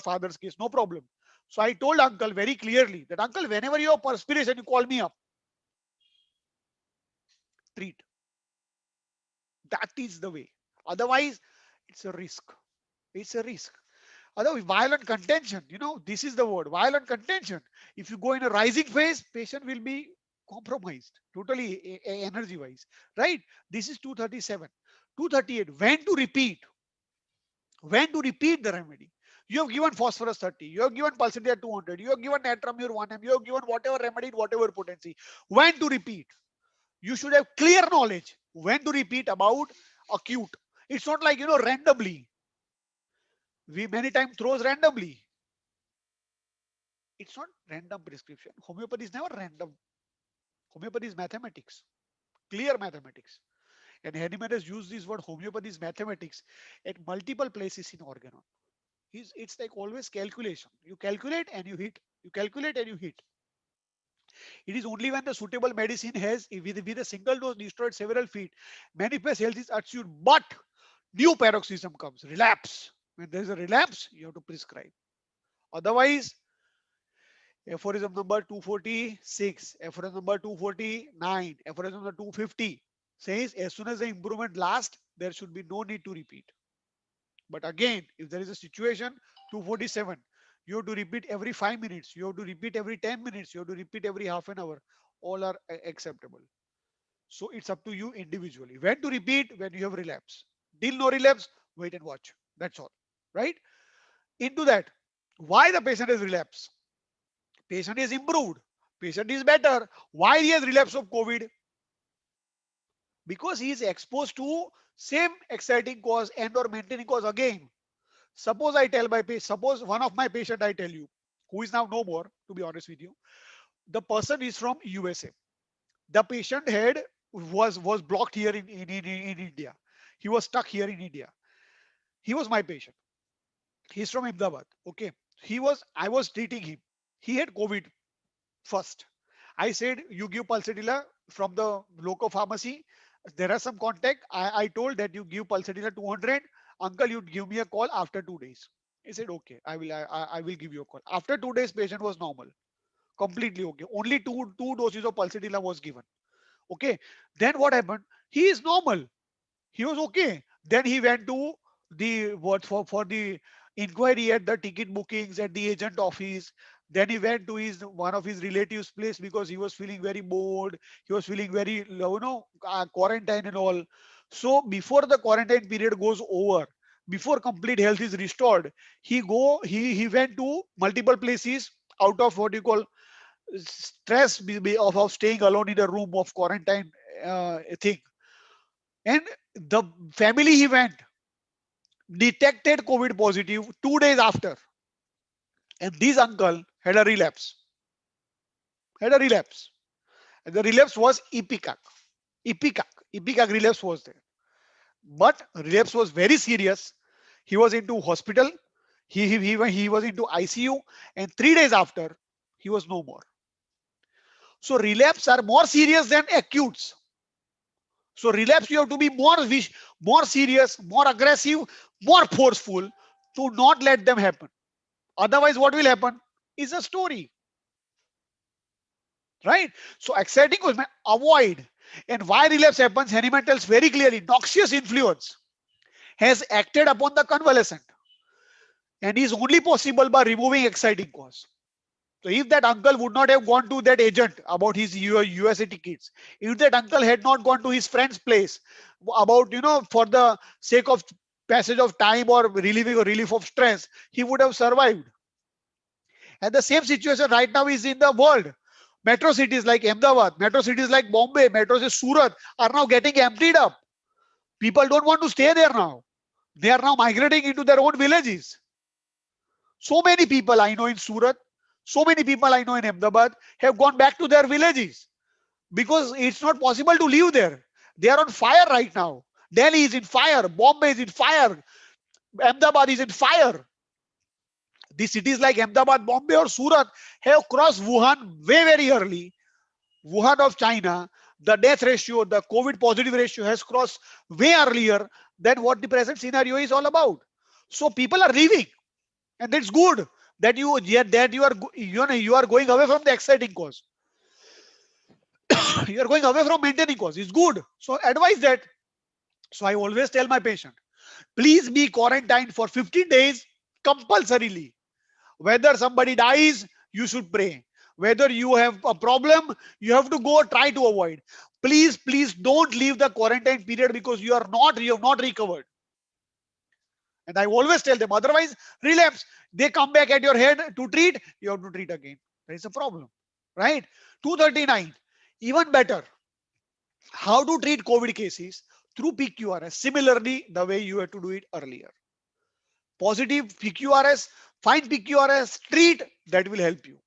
father's case, no problem. So I told uncle very clearly that uncle, whenever you have perspiration, you call me up, treat. That is the way. Otherwise, it's a risk. It's a risk. Otherwise, violent contention, this is the word, violent contention. If you go in a rising phase, patient will be compromised totally energy wise, right? This is 237. 238, when to repeat the remedy. You have given phosphorus 30, you have given pulsatile 200, you have given natramur 1m, you have given whatever remedy, whatever potency. When to repeat? You should have clear knowledge when to repeat about acute. It's not like randomly. We many times throws randomly. It's not random prescription. Homeopathy is never random. Homeopathy is mathematics, clear mathematics. And Hahnemann has used this word homeopathy is mathematics at multiple places in organon. It's like always calculation. You calculate and you hit. You calculate and you hit. It is only when the suitable medicine has, with a single dose, destroyed several feet, manifest health is achieved, but new paroxysm comes, relapse. When there is a relapse, you have to prescribe. Otherwise, aphorism number 246, aphorism number 249, aphorism number 250 says as soon as the improvement lasts, there should be no need to repeat. But again, if there is a situation, 247, you have to repeat every 5 minutes, you have to repeat every 10 minutes, you have to repeat every half an hour. All are acceptable. So it's up to you individually. When to repeat? When you have relapse. Till no relapse, wait and watch. That's all. Right? Into that, why the patient has relapsed? Patient is improved. Patient is better. Why he has relapse of COVID? Because he is exposed to same exciting cause and or maintaining cause again. Suppose I tell my patient, suppose one of my patient I tell you, who is now no more, to be honest with you, the person is from USA. The patient head was blocked here in India. He was stuck here in India. He was my patient. He's from Ahmedabad. Okay. I was treating him. He had COVID first. I said, you give pulsatilla from the local pharmacy. There are some contact. I told that you give pulsatilla 200. Uncle, you give me a call after 2 days. He said, okay, I will give you a call. After 2 days, patient was normal, completely okay. Only two doses of pulsatilla was given. Okay. Then what happened? He is normal. He was okay. Then he went to the what for the inquiry at the ticket bookings at the agent office. Then he went to his one of his relatives' place because he was feeling very bored. He was feeling very quarantine and all. So before the quarantine period goes over, before complete health is restored, he went to multiple places out of what you call stress of staying alone in a room of quarantine thing. And the family he went detected COVID positive 2 days after. And this uncle had a relapse. Had a relapse. And the relapse was ipecac. Ipecac. Ipecac relapse was there. But relapse was very serious. He was into hospital. He was into ICU. And 3 days after, he was no more. So relapse are more serious than acutes. So relapse, you have to be more serious, more aggressive, more forceful to not let them happen. Otherwise, what will happen is a story, right? So exciting was avoid. And why relapse happens, Hahnemann tells very clearly, noxious influence has acted upon the convalescent and is only possible by removing exciting cause. So if that uncle would not have gone to that agent about his USA tickets, if that uncle had not gone to his friend's place about, for the sake of passage of time or relieving or relief of stress, he would have survived. And the same situation right now is in the world. Metro cities like Ahmedabad, metro cities like Bombay, metro cities Surat are now getting emptied up. People don't want to stay there now. They are now migrating into their own villages. So many people I know in Surat, so many people I know in Ahmedabad have gone back to their villages because it's not possible to live there. They are on fire right now. Delhi is in fire, Bombay is in fire, Ahmedabad is in fire. The cities like Ahmedabad, Bombay, or Surat have crossed Wuhan way very early. Wuhan of China, the death ratio, the COVID positive ratio has crossed way earlier than what the present scenario is all about. So people are leaving, and that's good that you are going away from the exciting cause. You are going away from maintaining cause. It's good. So advise that. So I always tell my patient, please be quarantined for 15 days compulsorily. Whether somebody dies, you should pray. Whether you have a problem, you have to go try to avoid. Please don't leave the quarantine period because you have not recovered. And I always tell them, otherwise relapse. They come back at your head to treat, you have to treat again. There is a problem, right? 239, even better. How to treat COVID cases through PQRS. Similarly, the way you had to do it earlier. Positive PQRS, find PQRS, treat, that will help you.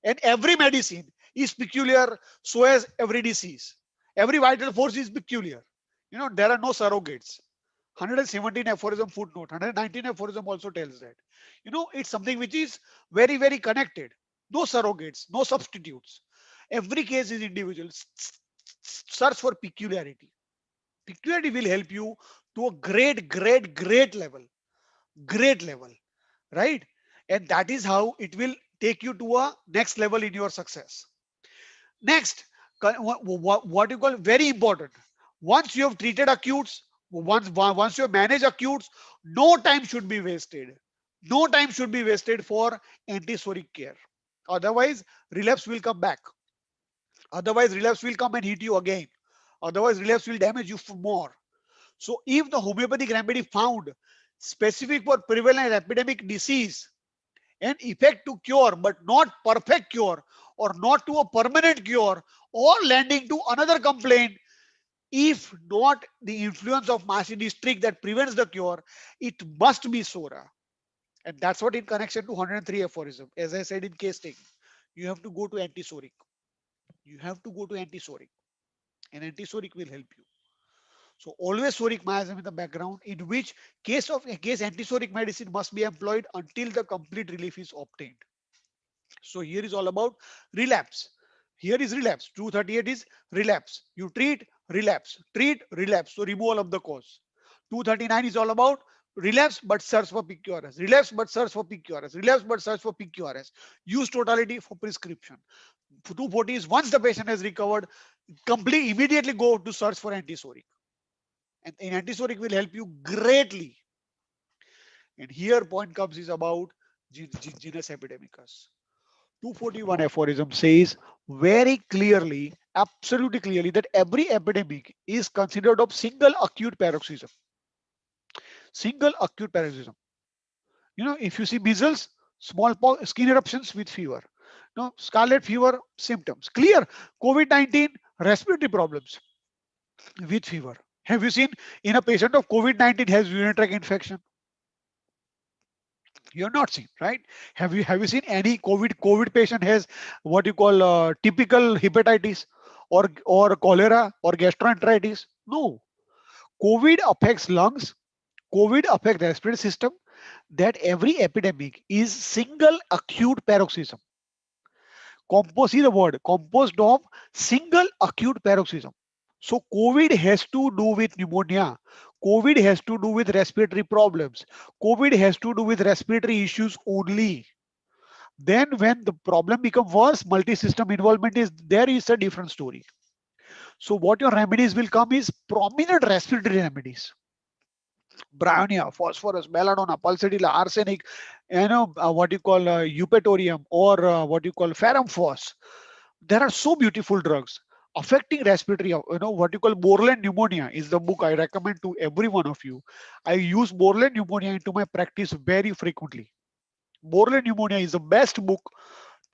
And every medicine is peculiar, so as every disease. Every vital force is peculiar. There are no surrogates. 117 aphorism footnote, 119 aphorism also tells that. It's something which is very, very connected. No surrogates, no substitutes. Every case is individual. Search for peculiarity. Peculiarity will help you to a great level. Great level, right? And that is how it will take you to a next level in your success. Next, what you call very important. Once you have treated acutes, once you have managed acutes, no time should be wasted. No time should be wasted for antisoric care. Otherwise, relapse will come back. Otherwise, relapse will come and hit you again. Otherwise, relapse will damage you more. So, if the homeopathic remedy found specific for prevalent epidemic disease and effect to cure but not perfect cure, or not to a permanent cure or landing to another complaint. If not the influence of Masini streak that prevents the cure, it must be SORA. And that's what in connection to 103 aphorism. As I said in case taking, you have to go to antisoric. You have to go to antisoric. And antisoric will help you. So always soric miasm in the background, in which case antisoric medicine must be employed until the complete relief is obtained. So here is all about relapse. Here is relapse. 238 is relapse. You treat, relapse, treat, relapse. So removal of the cause. 239 is all about relapse but search for PQRS. Relapse but search for PQRS. Relapse but search for PQRS. Use totality for prescription. 240 is once the patient has recovered, complete immediately go to search for antisoric. And in antisoric will help you greatly. And here point comes is about genus epidemicus. 241 aphorism says very clearly, absolutely clearly, that every epidemic is considered of single acute paroxysm. Single acute paroxysm. You know, if you see measles, smallpox, skin eruptions with fever. No, scarlet fever symptoms. Clear. COVID-19, respiratory problems with fever. Have you seen in a patient of COVID-19 has urinary tract infection? You have not seen, right? Have you seen any COVID patient has what you call typical hepatitis or cholera or gastroenteritis? No. COVID affects lungs. COVID affects the respiratory system. That every epidemic is single acute paroxysm. Composed, see the word composed of single acute paroxysm. So COVID has to do with pneumonia. COVID has to do with respiratory problems. COVID has to do with respiratory issues only. Then when the problem becomes worse, multi-system involvement is there is a different story. So what your remedies will come is prominent respiratory remedies. Bryonia, phosphorus, belladonna, pulsatilla, arsenic, what you call eupatorium or what you call ferrum phos. There are so beautiful drugs affecting respiratory, what you call borderline pneumonia is the book I recommend to every one of you. I use borderline pneumonia into my practice very frequently. Borderline pneumonia is the best book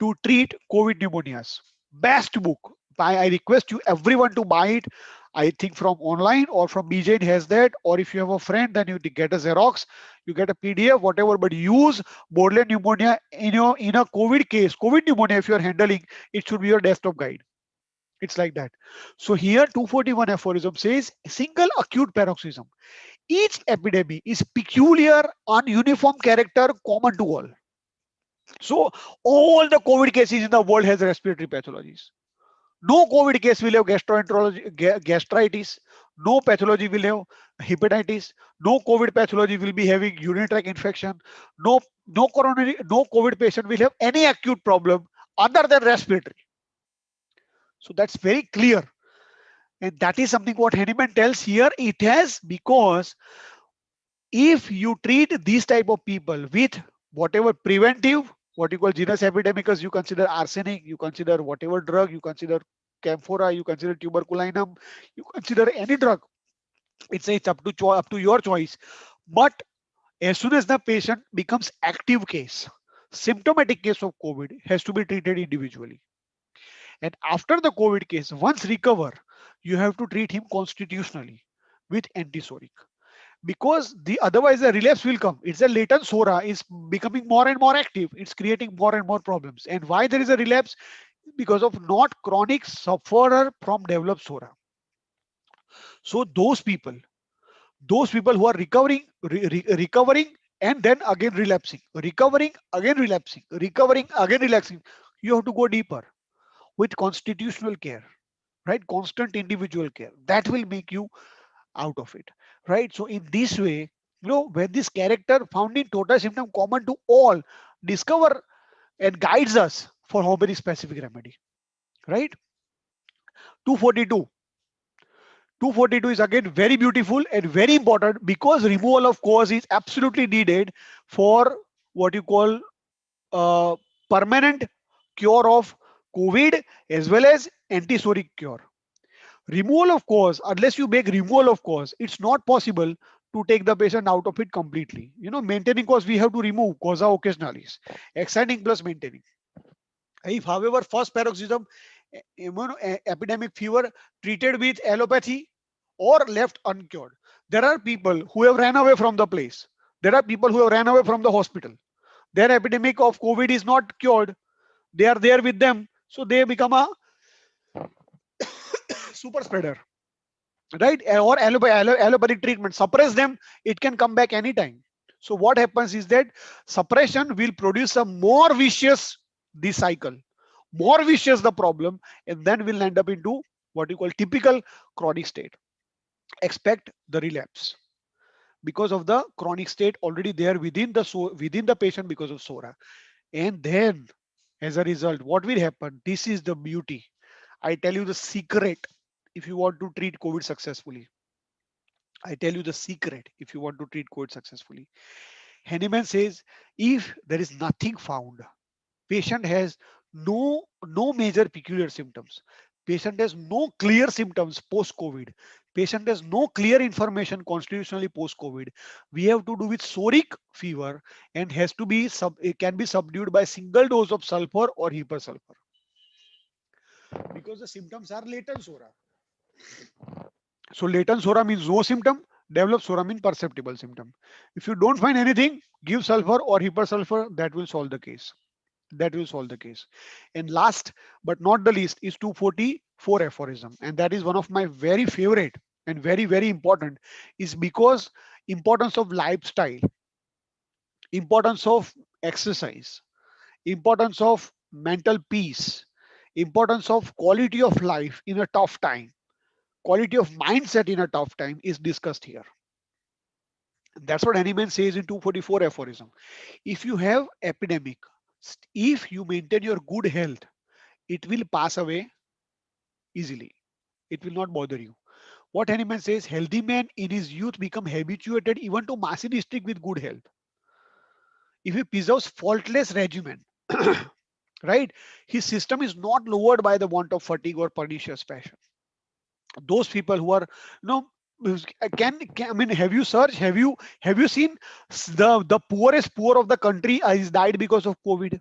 to treat COVID pneumonias. Best book. I request you everyone to buy it. I think from online or from BJ has that, or if you have a friend, then you get a Xerox, you get a PDF, whatever. But use borderline pneumonia in a COVID case. COVID pneumonia, if you are handling, it should be your desktop guide. It's like that. So here 241 aphorism says single acute paroxysm. Each epidemic is peculiar, ununiform character, common to all. So all the COVID cases in the world has respiratory pathologies. No COVID case will have gastritis. No pathology will have hepatitis. No COVID pathology will be having urinary tract infection. No COVID patient will have any acute problem other than respiratory. So that's very clear. And that is something what Henneman tells here. It has, because if you treat these type of people with whatever preventive, what you call genus epidemicus, you consider arsenic, you consider whatever drug, you consider camphora, you consider tuberculinum, you consider any drug. It's up to your choice. But as soon as the patient becomes active case, symptomatic case of COVID has to be treated individually. And after the COVID case, once recover, you have to treat him constitutionally with antisoric, because the otherwise the relapse will come. It's a latent SORA is becoming more and more active. It's creating more and more problems. And why there is a relapse? Because of not chronic sufferer from developed SORA. So those people who are recovering and then again relapsing, recovering again relapsing, recovering again relapsing, you have to go deeper with constitutional care, right? Constant individual care that will make you out of it, right? So in this way, when this character found in total symptom common to all discover and guides us for how very specific remedy, right? 242 242 is again very beautiful and very important, because removal of cause is absolutely needed for what you call permanent cure of COVID as well as antisoric cure. Removal of cause, unless you make removal of cause, it's not possible to take the patient out of it completely. Maintaining cause, we have to remove causa occasionalis, exciting plus maintaining, If, however, first paroxysm epidemic fever treated with allopathy or left uncured, there are people who have ran away from the place. There are people who have ran away from the hospital. Their epidemic of COVID is not cured. They are there with them, so they become a super spreader, right? Or allopathic treatment suppress them, it can come back anytime. So what happens is that suppression will produce a more vicious the cycle, more vicious the problem, and then we'll end up into what you call typical chronic state. Expect the relapse because of the chronic state already there within the within the patient because of SORA. And then as a result, what will happen? This is the beauty. I tell you the secret. If you want to treat COVID successfully, I tell you the secret. If you want to treat COVID successfully, Henneman says if there is nothing found, patient has no major peculiar symptoms, patient has no clear symptoms post COVID, patient has no clear information constitutionally post COVID, we have to do with soric fever and has to be it can be subdued by single dose of sulfur or hypersulfur because the symptoms are latent SORA. So latent SORA means no symptom, developed SORA means perceptible symptom. If you don't find anything, give sulfur or hypersulfur, that will solve the case. That will solve the case. And last but not the least is 244 aphorism. And that is one of my very favorite and very important, is because importance of lifestyle, importance of exercise, importance of mental peace, importance of quality of life in a tough time, quality of mindset in a tough time is discussed here. That's what Hahnemann says in 244 aphorism. If you have epidemic, if you maintain your good health, it will pass away easily. It will not bother you. What Hahnemann says, healthy man in his youth become habituated even to machinistic with good health. If he preserves faultless regimen, right, his system is not lowered by the want of fatigue or pernicious passion. Those people who are, you know, can I mean, have you searched, have you seen the poorest poor of the country is died because of COVID?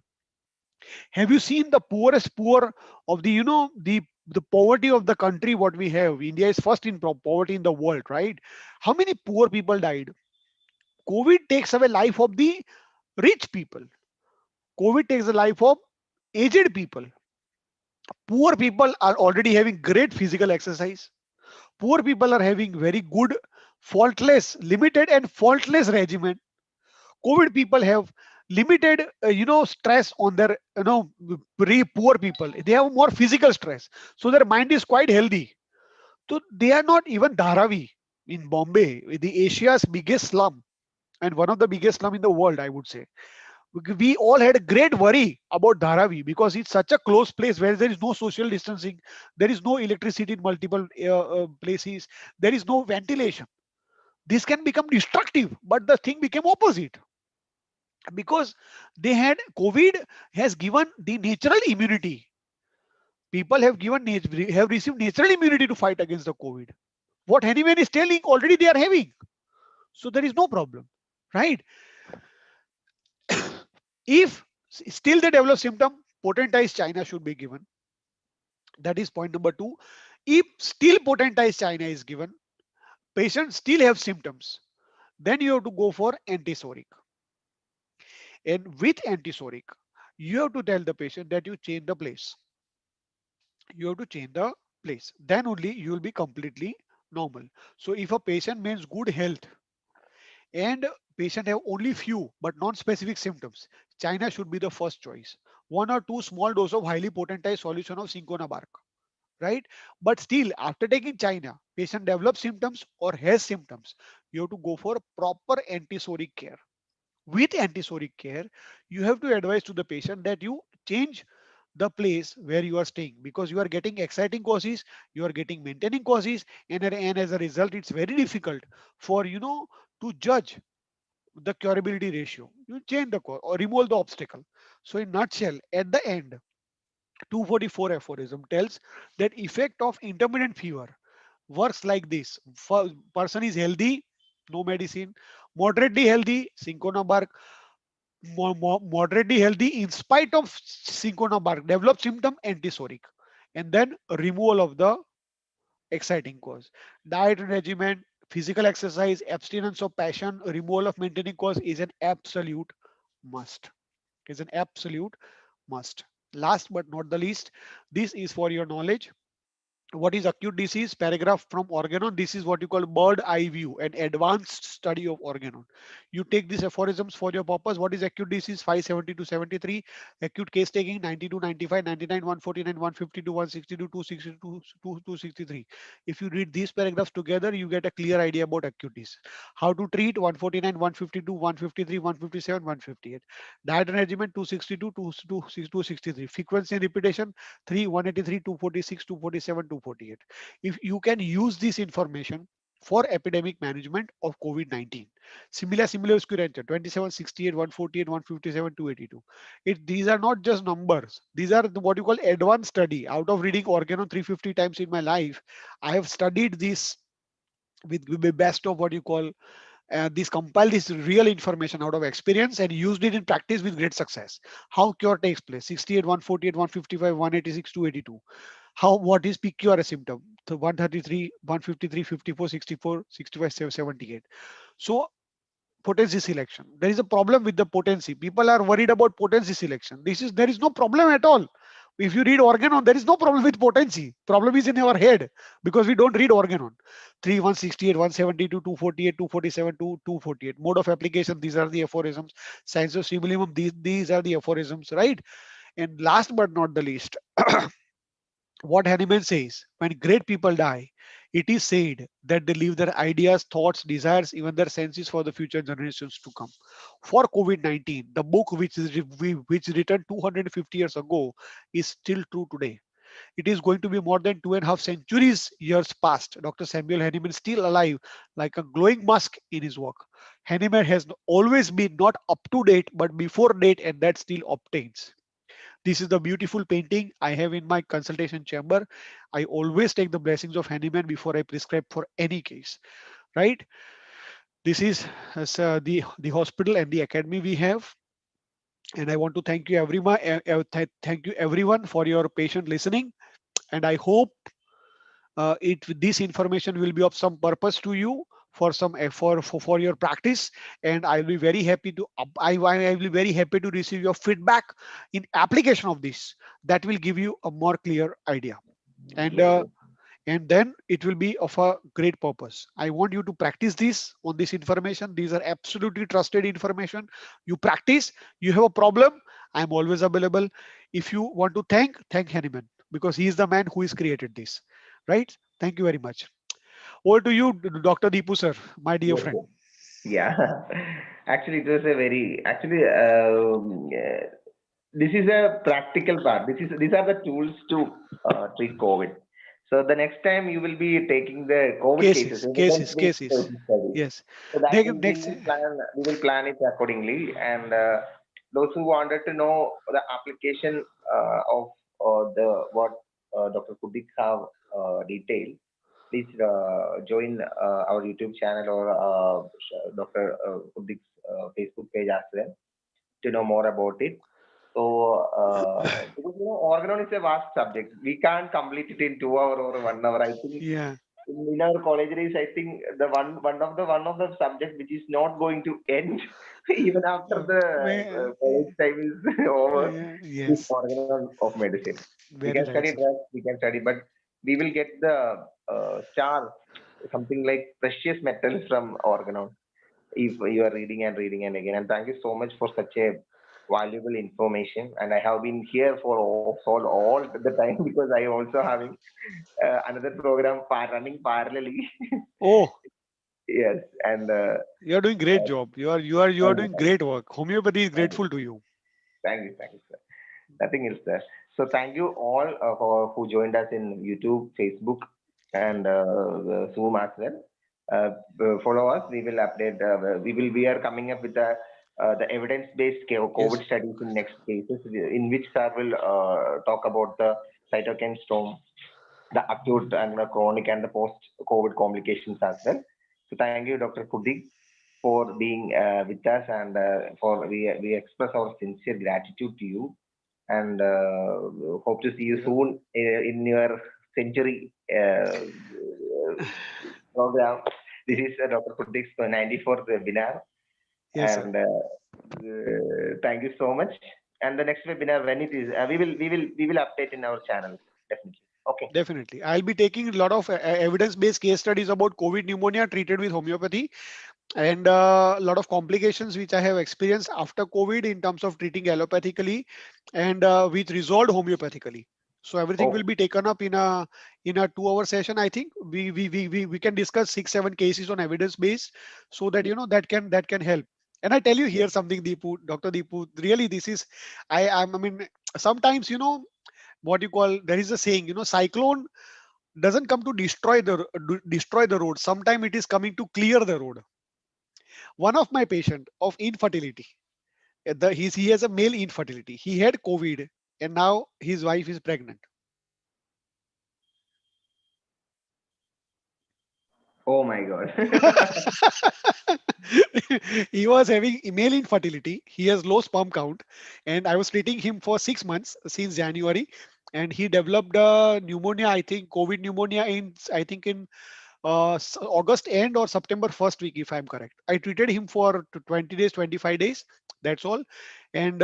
Have you seen the poorest poor of the, the poverty of the country? What we have, India is first in poverty in the world, right? How many poor people died? COVID takes away life of the rich people. COVID takes the life of aged people. Poor people are already having great physical exercise. Poor people are having very good, faultless, limited and faultless regimen. COVID people have limited, stress on their, poor people. They have more physical stress. So their mind is quite healthy. So they are not even Dharavi in Bombay, the Asia's biggest slum and one of the biggest slum in the world, I would say. We all had a great worry about Dharavi because it's such a close place where there is no social distancing, there is no electricity in multiple places, there is no ventilation. This can become destructive, but the thing became opposite because they had COVID has given the natural immunity. People have have received natural immunity to fight against the COVID. What anyone is telling already they are having, so there is no problem, right? If still they develop symptom, potentized China should be given. That is point number two. If still potentized China is given, patients still have symptoms, then you have to go for antisoric. And with antisoric, you have to tell the patient that you change the place. You have to change the place. Then only you will be completely normal. So if a patient means good health and patient have only few but non-specific symptoms, China should be the first choice. One or two small dose of highly potentized solution of cinchona bark, right? But still, after taking China, patient develops symptoms or has symptoms, you have to go for proper antisoric care. With antisoric care, you have to advise to the patient that you change the place where you are staying because you are getting exciting causes, you are getting maintaining causes, and as a result, it's very difficult for to judge the curability ratio. You change the cause or remove the obstacle. So in nutshell, at the end, 244 aphorism tells that effect of intermittent fever works like this. Person is healthy, no medicine, moderately healthy, cinchona bark, moderately healthy in spite of cinchona develop symptom antisoric, and then removal of the exciting cause. Diet regimen, physical exercise, abstinence of passion, removal of maintaining cause is an absolute must. Is an absolute must. Last but not the least, this is for your knowledge. What is acute disease? Paragraph from Organon. This is what you call bird eye view, an advanced study of Organon. You take these aphorisms for your purpose. What is acute disease? 570 to 73. Acute case taking 90 to 95, 99, 149, 152, 162, 262, 263. If you read these paragraphs together, you get a clear idea about acute disease. How to treat 149, 152, 153, 157, 158. Diet and regimen 262, 263. Frequency and repetition 3, 183, 246, 247, 248. If you can use this information for epidemic management of COVID-19. Similar occurrence 27, 68, 148, 157, 282. These are not just numbers. These are what you call advanced study. Out of reading Organon 350 times in my life, I have studied this with the best of what you call this compile this real information out of experience and used it in practice with great success. How cure takes place 68, 148, 155, 186, 282. How what is PQRS symptom? So 133, 153, 54, 64, 65, 78. So potency selection. There is a problem with the potency. People are worried about potency selection. There is no problem at all. If you read organon, there is no problem with potency. Problem is in our head because we don't read organon. 3, 168, 172, 248, 247, 248. Mode of application, these are the aphorisms. Science of simillimum, these are the aphorisms, right? And last but not the least, what Hahnemann says, when great people die, it is said that they leave their ideas, thoughts, desires, even their senses for the future generations to come. For COVID-19, the book which written 250 years ago is still true today. It is going to be more than 2.5 centuries years past. Dr. Samuel Hahnemann is still alive, like a glowing mask in his work. Hahnemann has always been not up to date, but before date, and that still obtains. This is the beautiful painting I have in my consultation chamber. I always take the blessings of Hahnemann before I prescribe for any case, right? This is the hospital and the academy we have. And I want to thank you everyone, thank you everyone for your patient listening. And I hope this information will be of some purpose to you for some for your practice. And I'll be very happy to I will be very happy to receive your feedback in application of this. That will give you a more clear idea. And Yes, yes. and then it will be of a great purpose. I want you to practice this on this information. These are absolutely trusted information. You practice, you have a problem, I'm always available. If you want to thank Hanneman because he is the man who has created this, right? Thank you very much. Over to you, Dr. Deepu sir, my dear Yes, friend. yes. Yeah. Actually, it was a very actually this is a practical part. These are the tools to treat COVID. So the next time you will be taking the COVID cases, Cases cases evidence-based cases study. Yes. So that Next. we will plan it accordingly. And those who wanted to know the application of the what Dr. Kudik have detailed, please join our YouTube channel or Dr. Kudik's Facebook page as well to know more about it. So, because organon is a vast subject, we can't complete it in 2 hours or 1 hour. I think Yeah. in our college days, I think the one of the subjects which is not going to end even after the college time is over is Yes. organon of medicine. We can Very study right, sir. drugs, we can study, but we will get the stars, something like precious metals from organon if you are reading and reading and again. And thank you so much for such a valuable information. And I have been here for all the time because I also having another program running parallelly. Oh, Yes, and you are doing great job. You are thank you, doing great work. Homeopathy is thank you, grateful to you. thank you, sir. Nothing else there. So thank you all for who joined us in YouTube, Facebook, and Zoom as well. Follow us. We will update. We are coming up with the evidence-based Yes. COVID studies in next cases, in which sir will talk about the cytokine storm, the acute and the chronic and the post-COVID complications as well. So thank you, Dr. Kudik, for being with us, and for we express our sincere gratitude to you, and hope to see you Yeah. soon in your century program. This is Dr. Krutik's 94th webinar, Yes, sir. and thank you so much. And the next webinar, when it is, we will update in our channel definitely. Okay. Definitely. I'll be taking a lot of evidence-based case studies about COVID pneumonia treated with homeopathy, and a lot of complications which I have experienced after COVID in terms of treating allopathically and with resolved homeopathically. So everything will Okay. be taken up in a 2 hour session. I think we can discuss 6 7 cases on evidence base, so that that can help. And I tell you Yes. here something, Deepu, Dr. Deepu, really this is I mean sometimes what you call, there is a saying, cyclone doesn't come to destroy the road. Sometimes it is coming to clear the road. One of my patient of infertility, he has a male infertility. He had COVID, and now his wife is pregnant. Oh my God. He was having male infertility. He has low sperm count, and I was treating him for 6 months since January, and he developed pneumonia. I think COVID pneumonia in August end or September first week, if I'm correct. I treated him for 20 days, 25 days. That's all. And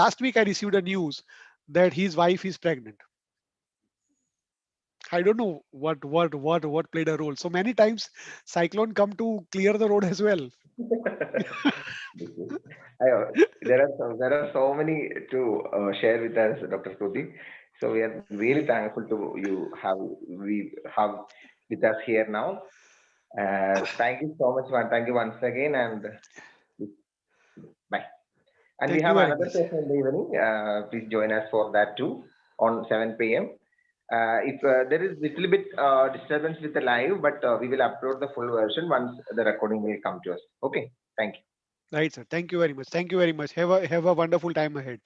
last week I received a news that his wife is pregnant. I don't know what played a role. So many times cyclone come to clear the road as well. This is- there are so many to share with us, Dr. Kruti. So we are really thankful to you have we have with us here now. Thank you so much, man. Thank you once again, and bye. And we Thank you have very another much. session in the evening. Please join us for that too on 7 p.m. If there is little bit disturbance with the live, but we will upload the full version once the recording will come to us. Okay. Thank you. Right, sir. Thank you very much. Thank you very much. Have a wonderful time ahead.